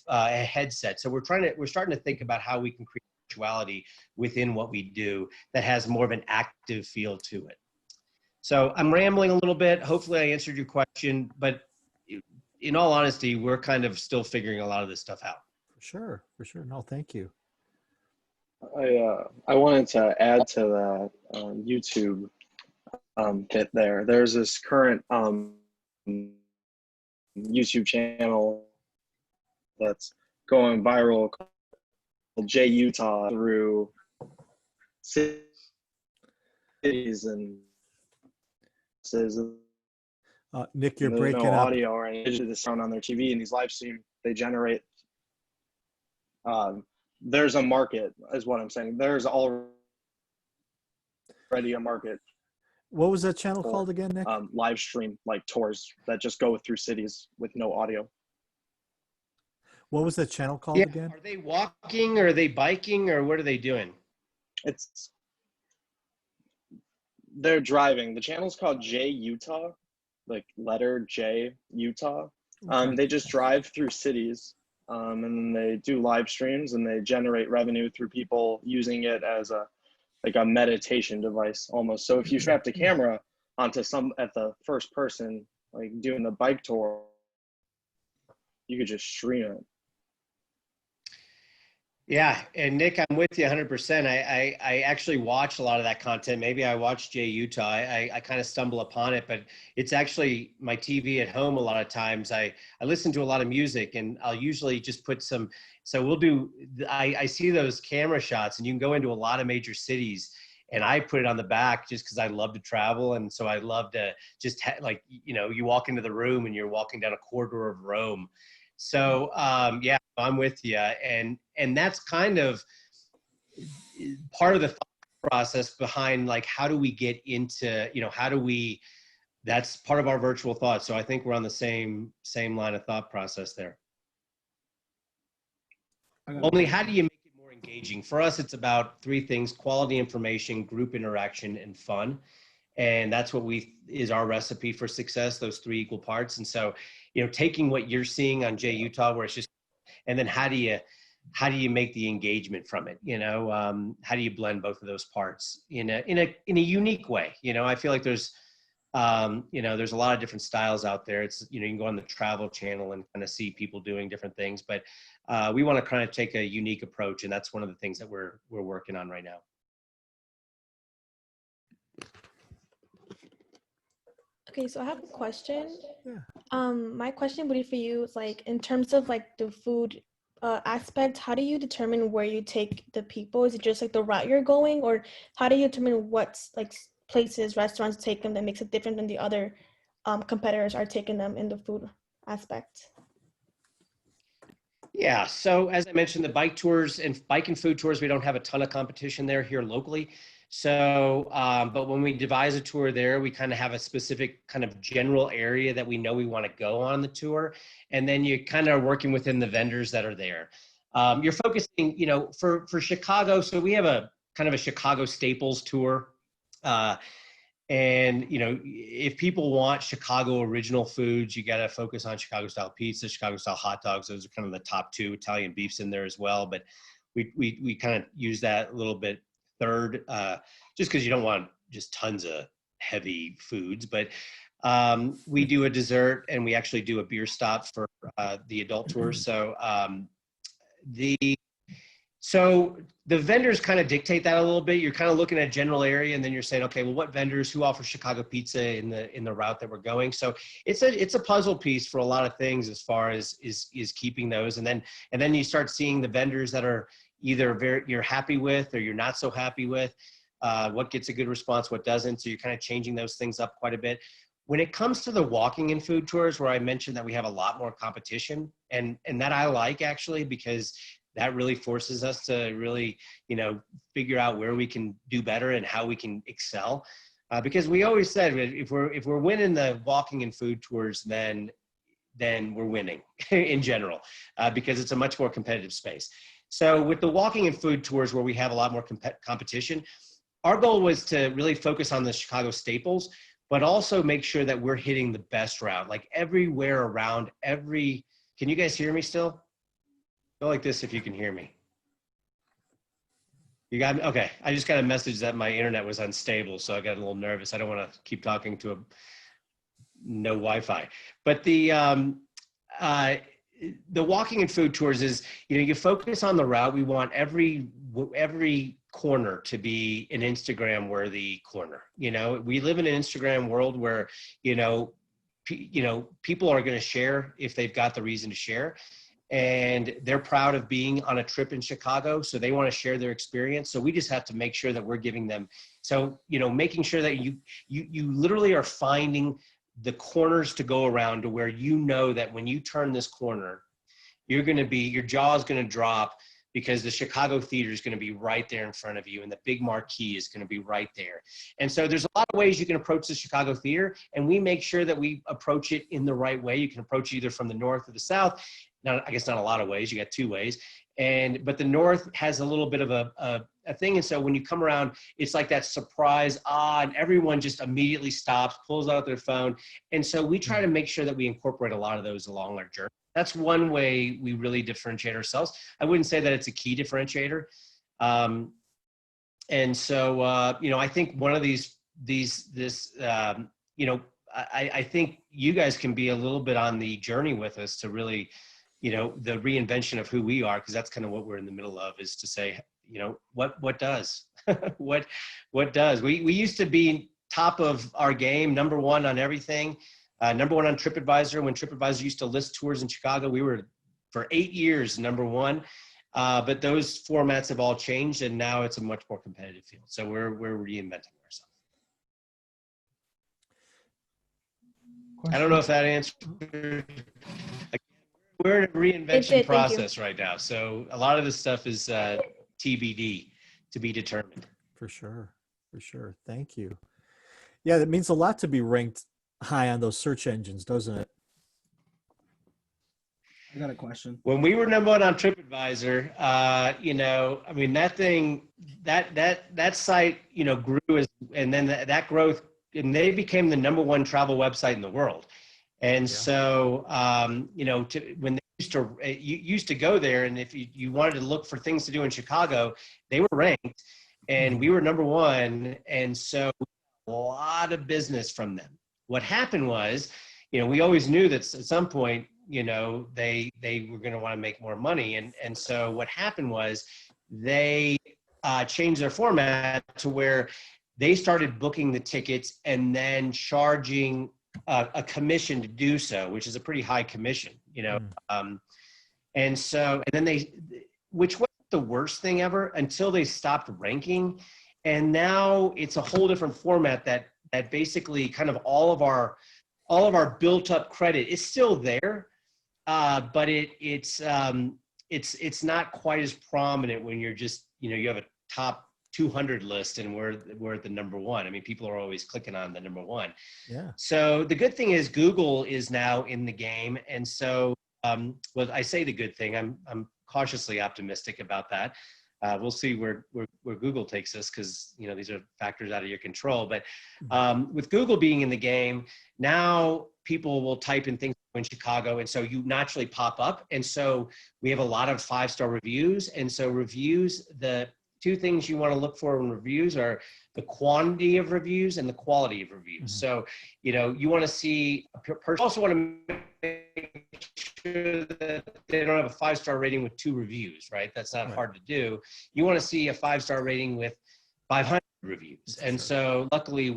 a headset. So we're starting to think about how we can create virtuality within what we do that has more of an active feel to it. So I'm rambling a little bit. Hopefully I answered your question, but in all honesty, we're kind of still figuring a lot of this stuff out. For sure. No, thank you. I wanted to add to that YouTube bit there. There's this current YouTube channel that's going viral called Jay Utah, through cities and says Nick, you're there's breaking no up. audio or any of the sound on their TV, and these live stream they generate. There's a market, is what I'm saying. There's already a market. What was that channel called again, Nick? Live stream, like tours that just go through cities with no audio. What was that channel called again? Are they walking or are they biking or what are they doing? They're driving. The channel's called J Utah, like letter J Utah. Okay. They just drive through cities, and then they do live streams and they generate revenue through people using it as a meditation device almost. So if you strapped a camera onto at the first person, like doing the bike tour, you could just stream it. Yeah, and Nick, I'm with you 100%. I actually watch a lot of that content. Maybe I watch Jay Utah. I kind of stumble upon it, but it's actually my TV at home a lot of times. I listen to a lot of music, and I'll usually just put some, so we'll do, I see those camera shots, and you can go into a lot of major cities, and I put it on the back just because I love to travel. And so I love to just like, you know, you walk into the room and you're walking down a corridor of Rome. So yeah, I'm with you, and that's kind of part of the thought process behind like how do we get into, you know, how do we, that's part of our virtual thought. So I think we're on the same line of thought process there. Only how do you make it more engaging? For us, it's about three things: quality information, group interaction, and fun. And that's what is our recipe for success, those three equal parts. And so, you know, taking what you're seeing on Jay Utah, where it's just, and then how do you make the engagement from it? You know, how do you blend both of those parts in a unique way? You know, I feel like there's, you know, there's a lot of different styles out there. It's, you know, you can go on the Travel Channel and kind of see people doing different things, but we want to kind of take a unique approach. And that's one of the things that we're working on right now. Okay, so I have a question. Yeah. My question would be for you is like in terms of like the food aspect, how do you determine where you take the people? Is it just like the route you're going, or how do you determine what's like places, restaurants take them that makes it different than the other competitors are taking them in the food aspect? Yeah, so as I mentioned, the bike tours and bike and food tours, we don't have a ton of competition there here locally. So, but when we devise a tour there, we kind of have a specific kind of general area that we know we want to go on the tour. And then you kind of are working within the vendors that are there. You're focusing, you know, for Chicago. So we have a kind of a Chicago staples tour. And, you know, if people want Chicago original foods, you got to focus on Chicago style pizza, Chicago style hot dogs. Those are kind of the top two. Italian beef's in there as well. But we kind of use that a little bit third, just because you don't want just tons of heavy foods. But we do a dessert, and we actually do a beer stop for the adult tour. So so the vendors kind of dictate that a little bit. You're kind of looking at a general area, and then you're saying, okay, well, what vendors, who offer Chicago pizza in the route that we're going? So it's a puzzle piece for a lot of things as far as is keeping those. And then you start seeing the vendors that are either you're happy with or you're not so happy with, what gets a good response, what doesn't. So you're kind of changing those things up quite a bit. When it comes to the walking and food tours, where I mentioned that we have a lot more competition, and that I like actually, because that really forces us to really, you know, figure out where we can do better and how we can excel. Because we always said if we're winning the walking and food tours, then we're winning in general, because it's a much more competitive space. So with the walking and food tours, where we have a lot more competition, our goal was to really focus on the Chicago staples, but also make sure that we're hitting the best route, like everywhere around every. Can you guys hear me still? Go like this if you can hear me. You got me? Okay. I just got a message that my internet was unstable, so I got a little nervous. I don't want to keep talking to no Wi-Fi. But the walking and food tours is, you know, you focus on the route. We want every corner to be an Instagram worthy corner. You know, we live in an Instagram world where, you know, people are going to share if they've got the reason to share. And they're proud of being on a trip in Chicago, so they want to share their experience. So we just have to make sure that we're giving them, so, you know, making sure that you literally are finding the corners to go around to where you know that when you turn this corner, your jaw is going to drop, because the Chicago Theater is going to be right there in front of you, and the big marquee is going to be right there. And so there's a lot of ways you can approach the Chicago Theater, and we make sure that we approach it in the right way. You can approach it either from the north or the south. Now, I guess not a lot of ways. You got two ways, but the north has a little bit of a thing. And so when you come around, it's like that surprise, and everyone just immediately stops, pulls out their phone. And so we try to make sure that we incorporate a lot of those along our journey. That's one way we really differentiate ourselves. I wouldn't say that it's a key differentiator. And so, you know, I think one of this, you know, I think you guys can be a little bit on the journey with us to really, you know, the reinvention of who we are, because that's kind of what we're in the middle of, is to say, you know, what does, what does? We used to be top of our game, number one on everything, number one on TripAdvisor. When TripAdvisor used to list tours in Chicago, we were for 8 years number one. But those formats have all changed, and now it's a much more competitive field. So we're reinventing ourselves. I don't know if that answered. We're in a reinvention thank you. process right now. So a lot of this stuff is TBD, to be determined. For sure. For sure. Thank you. Yeah, that means a lot to be ranked high on those search engines, doesn't it? I got a question. When we were number one on TripAdvisor, you know, I mean, that thing, that site, you know, grew and then that growth, and they became the number one travel website in the world. And so, you know, when they used to go there, and if you wanted to look for things to do in Chicago, they were ranked, and we were number one. And so a lot of business from them. What happened was, you know, we always knew that at some point, you know, they were going to want to make more money. And so what happened was they changed their format to where they started booking the tickets and then charging a commission to do so, which is a pretty high commission, you know. And then which wasn't the worst thing ever until they stopped ranking. And now it's a whole different format that basically kind of all of our built up credit is still there. But it's not quite as prominent when you're just, you know, you have a top 200 list and we're at the number one. I mean, people are always clicking on the number one. Yeah. So the good thing is Google is now in the game. And so, well, I say the good thing, I'm cautiously optimistic about that. We'll see where Google takes us, because, you know, these are factors out of your control. But with Google being in the game, now people will type in things in Chicago, and so you naturally pop up. And so we have a lot of 5-star reviews. And so reviews, the two things you want to look for in reviews are the quantity of reviews and the quality of reviews. So, you know, you want to see a person, also want to make sure that they don't have a 5-star rating with 2 reviews, right? That's not hard to do. You want to see a 5-star rating with 500 reviews. And so luckily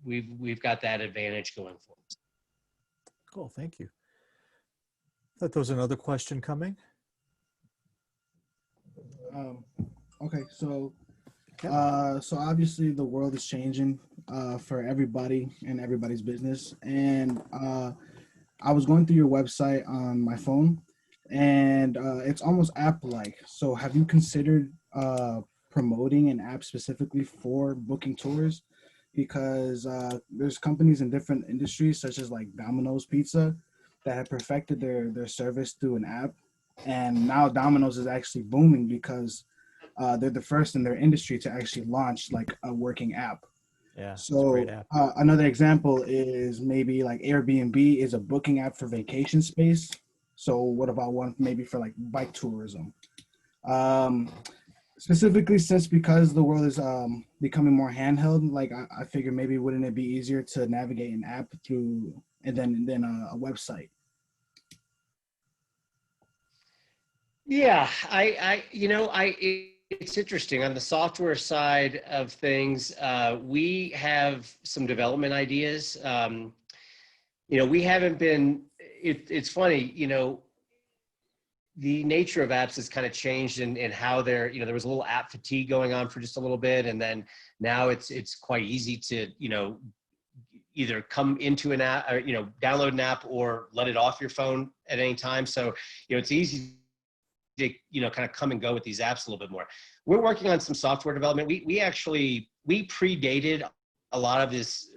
we've got that advantage going for us. Cool. Thank you. Thought there was another question coming. Okay, so so obviously the world is changing for everybody and everybody's business. And I was going through your website on my phone, and it's almost app-like. So have you considered promoting an app specifically for booking tours? Because there's companies in different industries, such as like Domino's Pizza, that have perfected their service through an app. And now Domino's is actually booming because they're the first in their industry to actually launch like a working app. Yeah. So another example is maybe like Airbnb is a booking app for vacation space. So what about one maybe for like bike tourism? Specifically, because the world is becoming more handheld, like I figure maybe wouldn't it be easier to navigate an app through and then a website? Yeah, it's interesting. On the software side of things, we have some development ideas. You know, we haven't been, it's funny, you know, the nature of apps has kind of changed in how they're, you know, there was a little app fatigue going on for just a little bit. And then now it's quite easy to, you know, either come into an app or, you know, download an app or let it off your phone at any time. So, you know, it's easy to, you know, kind of come and go with these apps a little bit more. We're working on some software development. We predated a lot of this.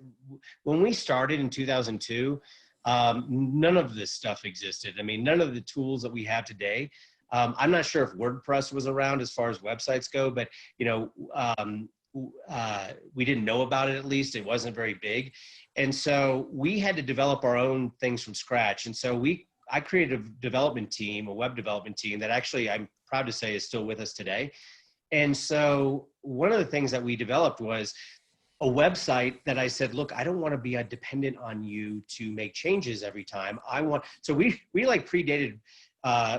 When we started in 2002, none of this stuff existed. I mean, none of the tools that we have today. I'm not sure if WordPress was around as far as websites go, but, you know, we didn't know about it, at least. It wasn't very big. And so we had to develop our own things from scratch. And so I created a development team, a web development team that actually I'm proud to say is still with us today. And so one of the things that we developed was a website that I said, look, I don't want to be dependent on you to make changes every time. So we like predated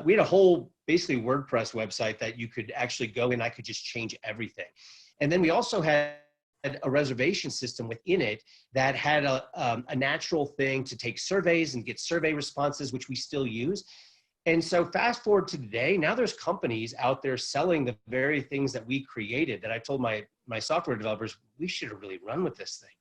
we had a whole basically WordPress website that you could actually go in. I could just change everything. And then we also had a reservation system within it that had a natural thing to take surveys and get survey responses, which we still use. And so fast forward to today, now there's companies out there selling the very things that we created that I told my software developers, we should have really run with this thing.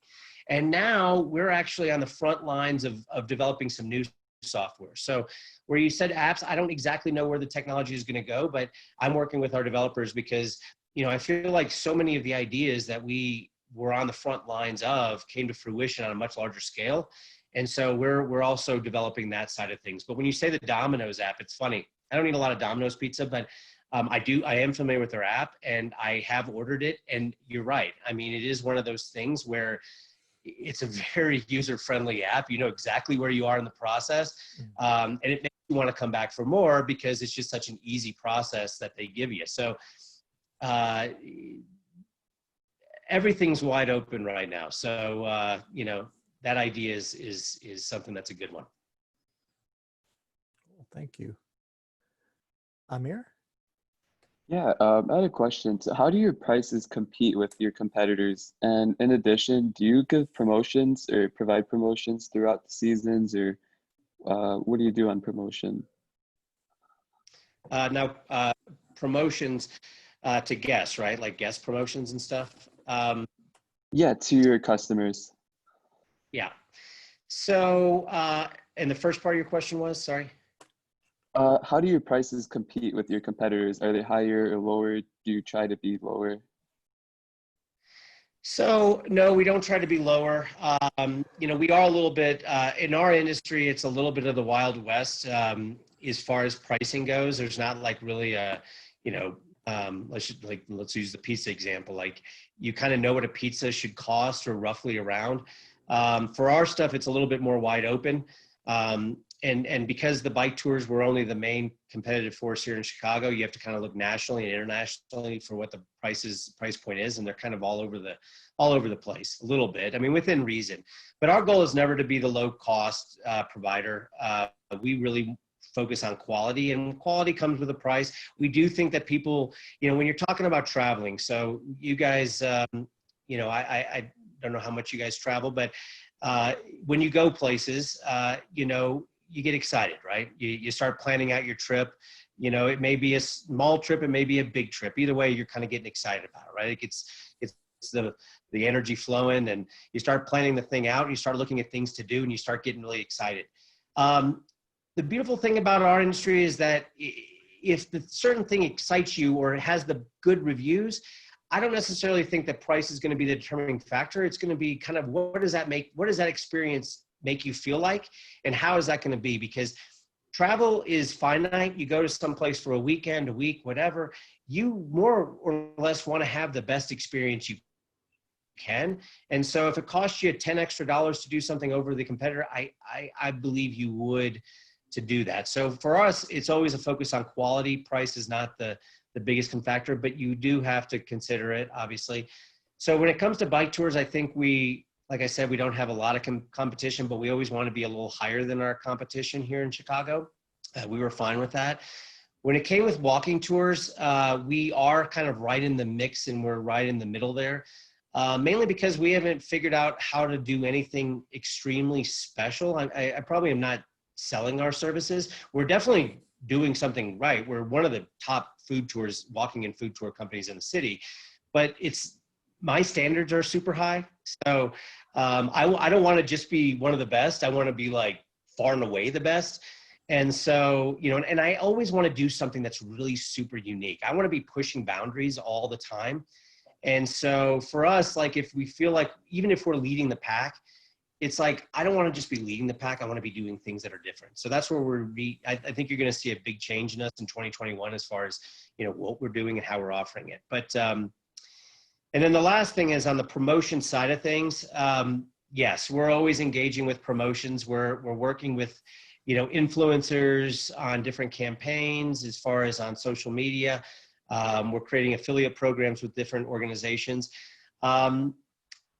And now we're actually on the front lines of developing some new software. So where you said apps, I don't exactly know where the technology is going to go, but I'm working with our developers because, you know, I feel like so many of the ideas that we were on the front lines of came to fruition on a much larger scale. And so we're also developing that side of things. But when you say the Domino's app, it's funny. I don't eat a lot of Domino's pizza, but I am familiar with their app and I have ordered it. And you're right. I mean, it is one of those things where it's a very user-friendly app. You know exactly where you are in the process. And it makes you want to come back for more because it's just such an easy process that they give you. So everything's wide open right now. So, you know, that idea is something that's a good one. Well, thank you. Amir? Yeah, I had a question. So how do your prices compete with your competitors? And in addition, do you give promotions or provide promotions throughout the seasons, or what do you do on promotion? Now, promotions to guests, right? Like guest promotions and stuff? Yeah, to your customers. Yeah. So, and the first part of your question was, sorry? How do your prices compete with your competitors? Are they higher or lower? Do you try to be lower? So no, we don't try to be lower. You know, we are a little bit, in our industry, it's a little bit of the Wild West as far as pricing goes. There's not like really a, you know, let's use the pizza example. Like you kind of know what a pizza should cost or roughly around. For our stuff, it's a little bit more wide open. And because the bike tours were only the main competitive force here in Chicago, you have to kind of look nationally and internationally for what the price point is, and they're kind of all over the place a little bit. I mean, within reason. But our goal is never to be the low cost provider. We really focus on quality, and quality comes with a price. We do think that people, you know, when you're talking about traveling, so you guys, you know, I don't know how much you guys travel, but when you go places, you know, you get excited, right? You start planning out your trip. You know, it may be a small trip, it may be a big trip. Either way, you're kind of getting excited about it, right? It's the energy flowing, and you start planning the thing out, and you start looking at things to do, and you start getting really excited. The beautiful thing about our industry is that if the certain thing excites you or it has the good reviews, I don't necessarily think that price is going to be the determining factor. It's going to be kind of what does that experience make you feel like, and how is that going to be? Because travel is finite. You go to some place for a weekend, a week, whatever. You more or less want to have the best experience you can. And so if it costs you $10 extra to do something over the competitor, I believe you would to do that. So for us, it's always a focus on quality. Price is not the biggest factor, but you do have to consider it, obviously. So when it comes to bike tours, I think like I said, we don't have a lot of competition, but we always want to be a little higher than our competition here in Chicago. We were fine with that. When it came with walking tours, we are kind of right in the mix, and we're right in the middle there, mainly because we haven't figured out how to do anything extremely special. I probably am not selling our services. We're definitely doing something right. We're one of the top walking and food tour companies in the city, but my standards are super high. So I don't want to just be one of the best. I want to be like far and away the best. And so, you know, and I always want to do something that's really super unique. I want to be pushing boundaries all the time. And so for us, like if we feel like, even if we're leading the pack, it's like, I don't want to just be leading the pack. I want to be doing things that are different. So that's where I think you're going to see a big change in us in 2021 as far as, you know, what we're doing and how we're offering it. But, and then the last thing is on the promotion side of things. Yes, we're always engaging with promotions. We're working with, you know, influencers on different campaigns as far as on social media. We're creating affiliate programs with different organizations.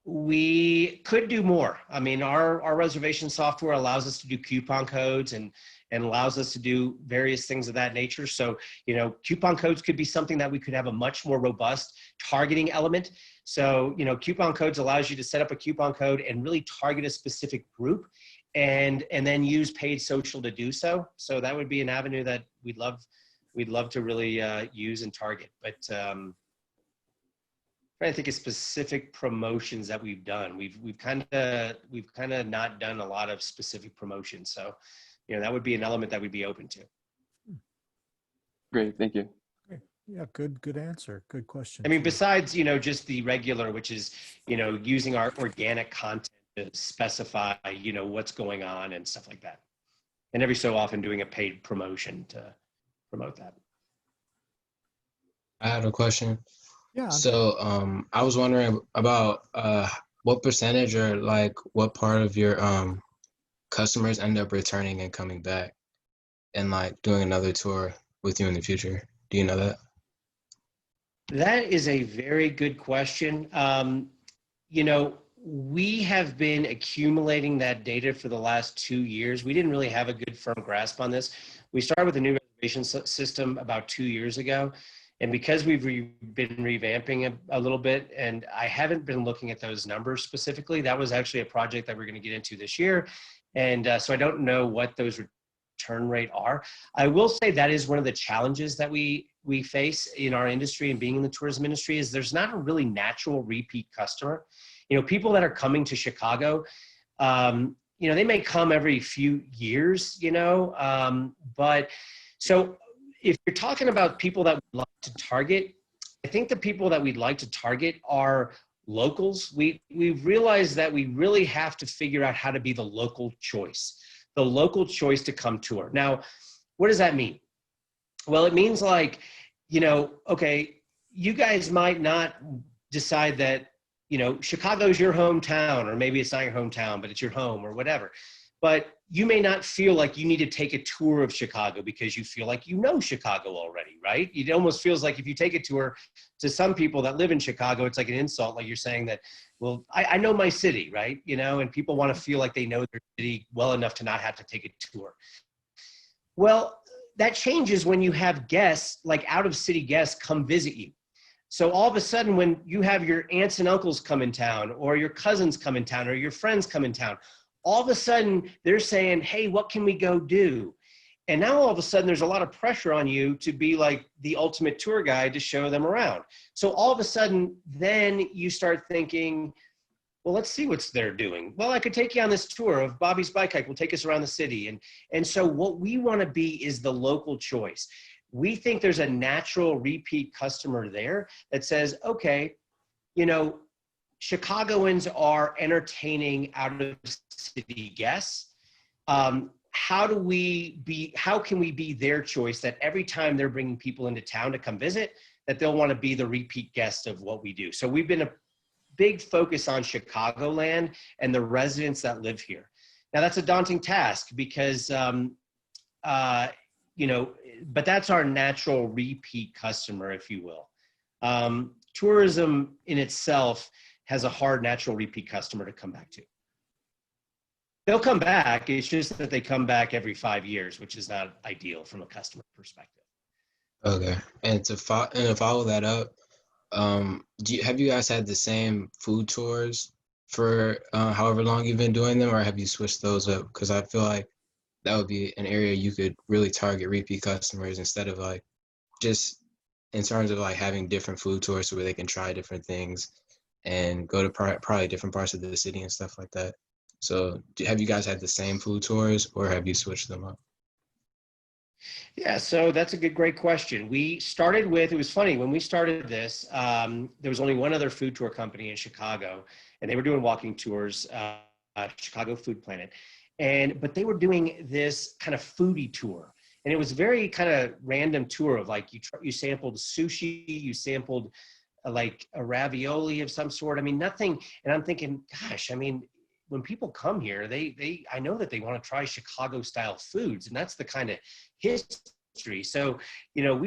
We could do more. I mean, our reservation software allows us to do coupon codes and and allows us to do various things of that nature. So, you know, coupon codes could be something that we could have a much more robust targeting element. So, you know, coupon codes allows you to set up a coupon code and really target a specific group and then use paid social to do so. So that would be an avenue that we'd love to really use and target. But trying to think of specific promotions that we've done. We've kind of not done a lot of specific promotions. So, you know, that would be an element that we'd be open to. Great, thank you. Yeah, good answer. Good question. I mean, too. besides, you know, just the regular, which is, you know, using our organic content to specify, you know, what's going on and stuff like that. And every so often doing a paid promotion to promote that. I had a question. Yeah. So I was wondering about what percentage or like what part of your customers end up returning and coming back and like doing another tour with you in the future. Do you know that? That is a very good question. You know, we have been accumulating that data for the last 2 years. We didn't really have a good firm grasp on this. We started with a new reservation system about 2 years ago. And because we've been revamping a little bit, and I haven't been looking at those numbers specifically, that was actually a project that we're going to get into this year. And so I don't know what those return rate are. I will say that is one of the challenges that we face in our industry and being in the tourism industry is there's not a really natural repeat customer. You know, people that are coming to Chicago, you know, they may come every few years, you know, but so if you're talking about people that we'd like to target, I think the people that we'd like to target are locals. We've realized that we really have to figure out how to be the local choice to come tour. Now, what does that mean? Well, it means like, you know, okay, you guys might not decide that, you know, Chicago's your hometown, or maybe it's not your hometown, but it's your home or whatever. But you may not feel like you need to take a tour of Chicago because you feel like you know Chicago already, right? It almost feels like if you take a tour to some people that live in Chicago, it's like an insult, like you're saying that, well, I know my city, right? You know, and people want to feel like they know their city well enough to not have to take a tour. Well, that changes when you have guests, like out of city guests, come visit you. So all of a sudden, when you have your aunts and uncles come in town, or your cousins come in town, or your friends come in town, all of a sudden they're saying, hey, what can we go do? And now all of a sudden there's a lot of pressure on you to be like the ultimate tour guide to show them around. So all of a sudden, then you start thinking, well, let's see what they're doing. Well, I could take you on this tour of Bobby's Bike Hike. We'll take us around the city. And so what we want to be is the local choice. We think there's a natural repeat customer there that says, okay, you know, Chicagoans are entertaining out of city guests. How can we be their choice that every time they're bringing people into town to come visit, that they'll want to be the repeat guest of what we do. So we've been a big focus on Chicagoland and the residents that live here. Now that's a daunting task because, you know, but that's our natural repeat customer, if you will. Tourism in itself has a hard natural repeat customer to come back to. They'll come back, it's just that they come back every 5 years, which is not ideal from a customer perspective. Okay, and to follow that up, have you guys had the same food tours for however long you've been doing them, or have you switched those up? Because I feel like that would be an area you could really target repeat customers instead of like just in terms of like having different food tours where they can try different things and go to probably different parts of the city and stuff like that. So have you guys had the same food tours or have you switched them up? Yeah, so that's a great question. We started with, it was funny, when we started this, there was only one other food tour company in Chicago, and they were doing walking tours, Chicago Food Planet. But they were doing this kind of foodie tour. And it was very kind of random tour of like, you sampled sushi, you sampled like a ravioli of some sort. I mean, nothing. And I'm thinking, gosh, I mean, when people come here, I know that they want to try Chicago style foods, and that's the kind of history. So, you know,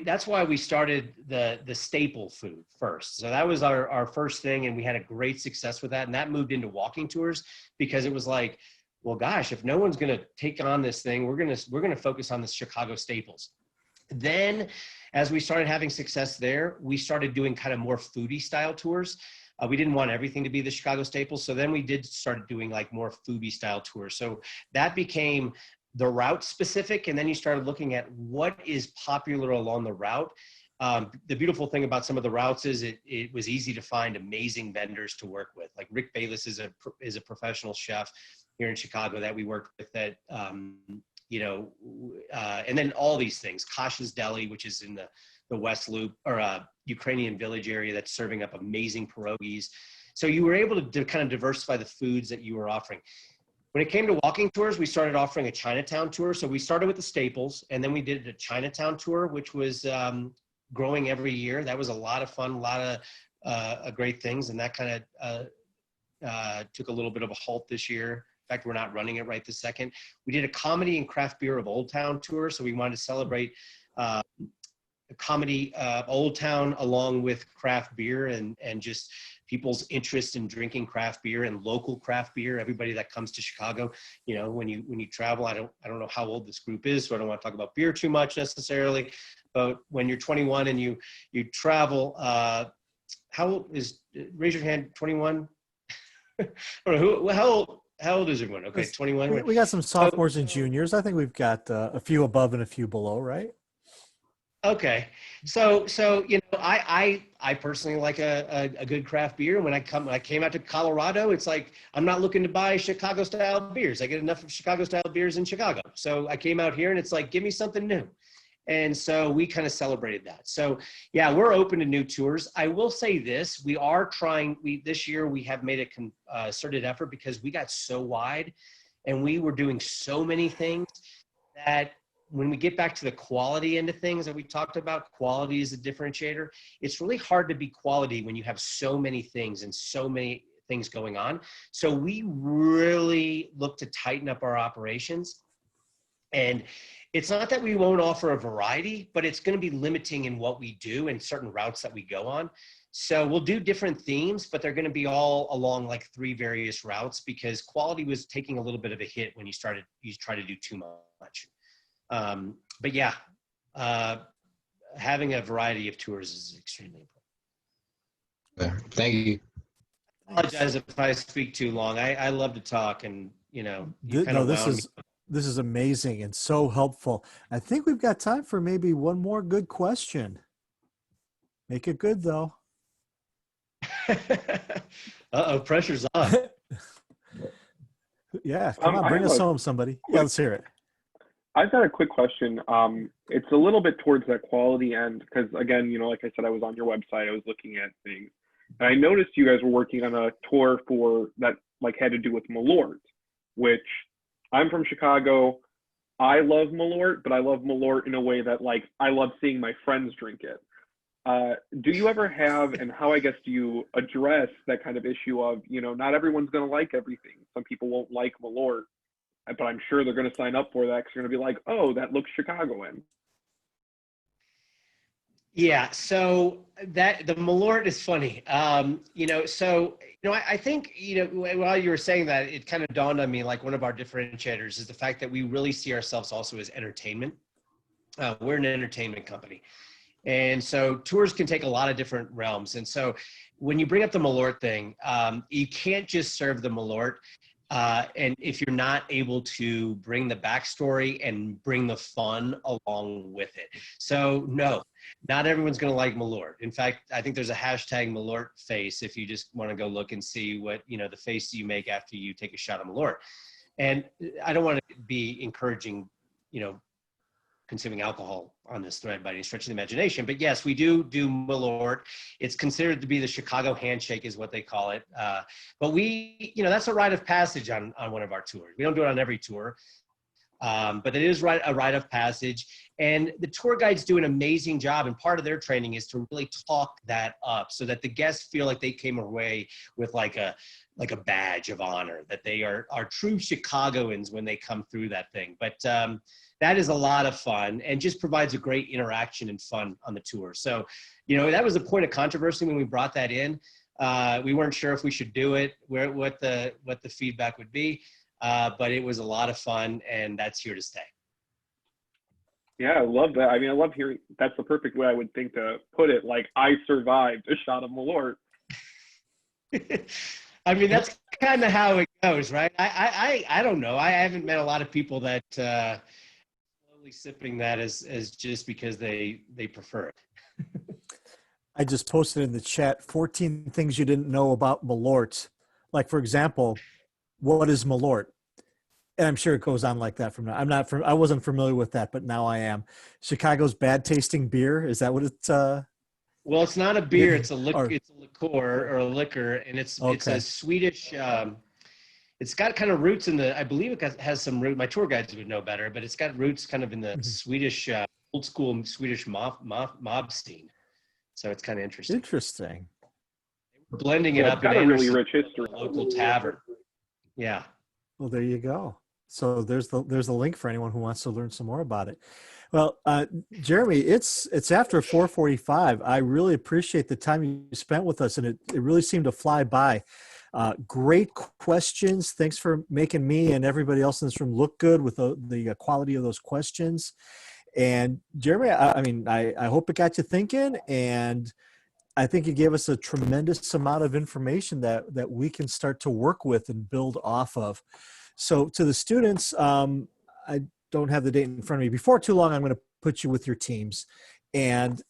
that's why we started the staple food first. So that was our first thing, and we had a great success with that. And that moved into walking tours because it was like, well, gosh, if no one's going to take on this thing, we're going to focus on the Chicago staples. Then as we started having success there, we started doing kind of more foodie style tours. We didn't want everything to be the Chicago staples. So then we did start doing like more foodie style tours. So that became the route specific. And then you started looking at what is popular along the route. The beautiful thing about some of the routes is it was easy to find amazing vendors to work with. Like Rick Bayless is a professional chef here in Chicago that we worked with that, and then all these things, Kasha's Deli, which is in the West Loop, or Ukrainian Village area that's serving up amazing pierogies. So you were able to kind of diversify the foods that you were offering. When it came to walking tours, we started offering a Chinatown tour. So we started with the staples, and then we did a Chinatown tour, which was growing every year. That was a lot of fun, a lot of great things. And that kind of took a little bit of a halt this year. In fact, we're not running it right this second. We did a comedy and craft beer of Old Town tour. So we wanted to celebrate a comedy Old Town along with craft beer and just people's interest in drinking craft beer and local craft beer. Everybody that comes to Chicago, when you travel, I don't know how old this group is, so I don't want to talk about beer too much necessarily. But when you're 21 and you travel, how old is? Raise your hand. 21. How old is everyone? Okay, 21. We got some sophomores and juniors. I think we've got a few above and a few below, right? Okay, so I personally like a good craft beer. When I came out to Colorado, it's like I'm not looking to buy Chicago style beers. I get enough of Chicago style beers in Chicago. So I came out here and it's like, give me something new. And so we kind of celebrated that. So yeah, we're open to new tours. I will say this, we are trying, this year we have made a concerted effort because we got so wide and we were doing so many things that when we get back to the quality end of things that we talked about, quality is a differentiator. It's really hard to be quality when you have so many things and so many things going on. So we really look to tighten up our operations. And it's not that we won't offer a variety, but it's going to be limiting in what we do and certain routes that we go on. So we'll do different themes, but they're going to be all along like 3 various routes because quality was taking a little bit of a hit when you try to do too much. But yeah, having a variety of tours is extremely important. Thank you. I apologize if I speak too long. I love to talk and, this is amazing and so helpful. I think we've got time for maybe one more good question. Make it good though. Uh-oh, pressure's on. Yeah, come on, bring us home, somebody. Yeah, let's hear it. I've got a quick question. It's a little bit towards that quality end because, again, like I said, I was on your website. I was looking at things, and I noticed you guys were working on a tour for that, like, had to do with Malort, which I'm from Chicago. I love Malort, but I love Malort in a way that, like, I love seeing my friends drink it. Do you ever have, and how, I guess, do you address that kind of issue of, not everyone's going to like everything. Some people won't like Malort, but I'm sure they're going to sign up for that because they're going to be like, oh, that looks Chicagoan. Yeah, so the Malort is funny. I think, while you were saying that, it kind of dawned on me, like one of our differentiators is the fact that we really see ourselves also as entertainment. We're an entertainment company. And so tours can take a lot of different realms. And so when you bring up the Malort thing, you can't just serve the Malort. And if you're not able to bring the backstory and bring the fun along with it. So no, not everyone's going to like Malort. In fact, I think there's a hashtag Malort face if you just want to go look and see what, the face you make after you take a shot of Malort. And I don't want to be encouraging, consuming alcohol on this thread by any stretch of the imagination, but yes, we do Malort. It's considered to be the Chicago handshake is what they call it. But we, that's a rite of passage on one of our tours. We don't do it on every tour, but it is a rite of passage. And the tour guides do an amazing job. And part of their training is to really talk that up so that the guests feel like they came away with like a badge of honor, that they are true Chicagoans when they come through that thing. But that is a lot of fun and just provides a great interaction and fun on the tour. So, that was a point of controversy when we brought that in. We weren't sure if we should do it, what the feedback would be. but it was a lot of fun, and that's here to stay. Yeah, I love that. I mean, I love hearing. That's the perfect way I would think to put it. Like, I survived a shot of Malort. I mean, that's kind of how it goes, right? I don't know. I haven't met a lot of people that slowly sipping that as just because they prefer it. I just posted in the chat 14 things you didn't know about Malort. Like, for example, what is Malort? And I'm sure it goes on like that from now. I wasn't familiar with that, but now I am. Chicago's bad tasting beer. Is that what it's? Well, it's not a beer. Yeah, It's a it's a liqueur or a liquor, and it's Okay. a Swedish. It's got kind of roots in the. I believe it has some root. My tour guides would know better, but it's got roots kind of in the Swedish, old school Swedish mob scene. So it's kind of interesting. Interesting. We're blending it Yeah, up it's got in a really Anderson, rich history. a local tavern. Yeah. Well, there you go. So there's the link for anyone who wants to learn some more about it. Well, Jeremy, it's after 4:45. I really appreciate the time you spent with us, and it really seemed to fly by. Great questions. Thanks for making me and everybody else in this room look good with the quality of those questions. And Jeremy, I hope it got you thinking, and I think you gave us a tremendous amount of information that we can start to work with and build off of. So to the students, I don't have the date in front of me. Before too long, I'm going to put you with your teams. And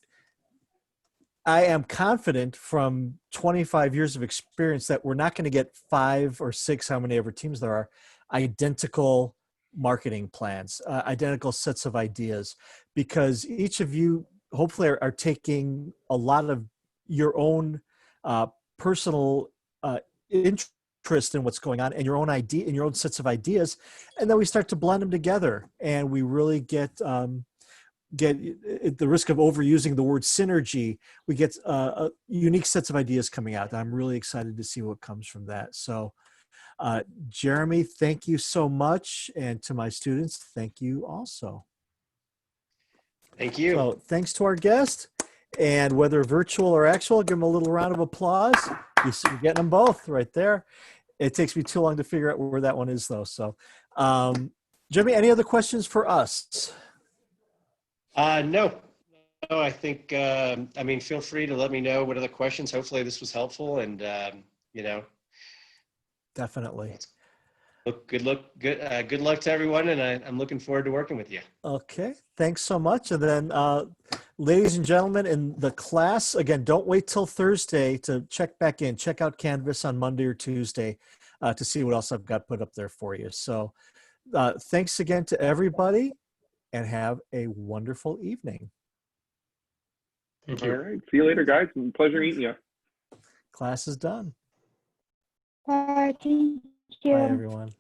I am confident from 25 years of experience that we're not going to get 5 or 6, how many ever teams there are, identical marketing plans, identical sets of ideas, because each of you hopefully are taking a lot of your own personal interest in what's going on and your own idea and your own sets of ideas, and then we start to blend them together, and we really get at the risk of overusing the word synergy, we get unique sets of ideas coming out. I'm really excited to see what comes from that. So Jeremy, thank you so much, and to my students, thank you also. Thank you. So thanks to our guest, and whether virtual or actual, give them a little round of applause. You're getting them both right there. It takes me too long to figure out where that one is, though. So, Jeremy, any other questions for us? No, I think, feel free to let me know what other questions. Hopefully this was helpful, and, Definitely. Good luck to everyone, and I'm looking forward to working with you. Okay, thanks so much. And then, ladies and gentlemen, in the class, again, don't wait till Thursday to check back in. Check out Canvas on Monday or Tuesday to see what else I've got put up there for you. So thanks again to everybody, and have a wonderful evening. Thank you. All right. See you later, guys. Pleasure meeting you. Class is done. Bye. Thank you. Bye, everyone.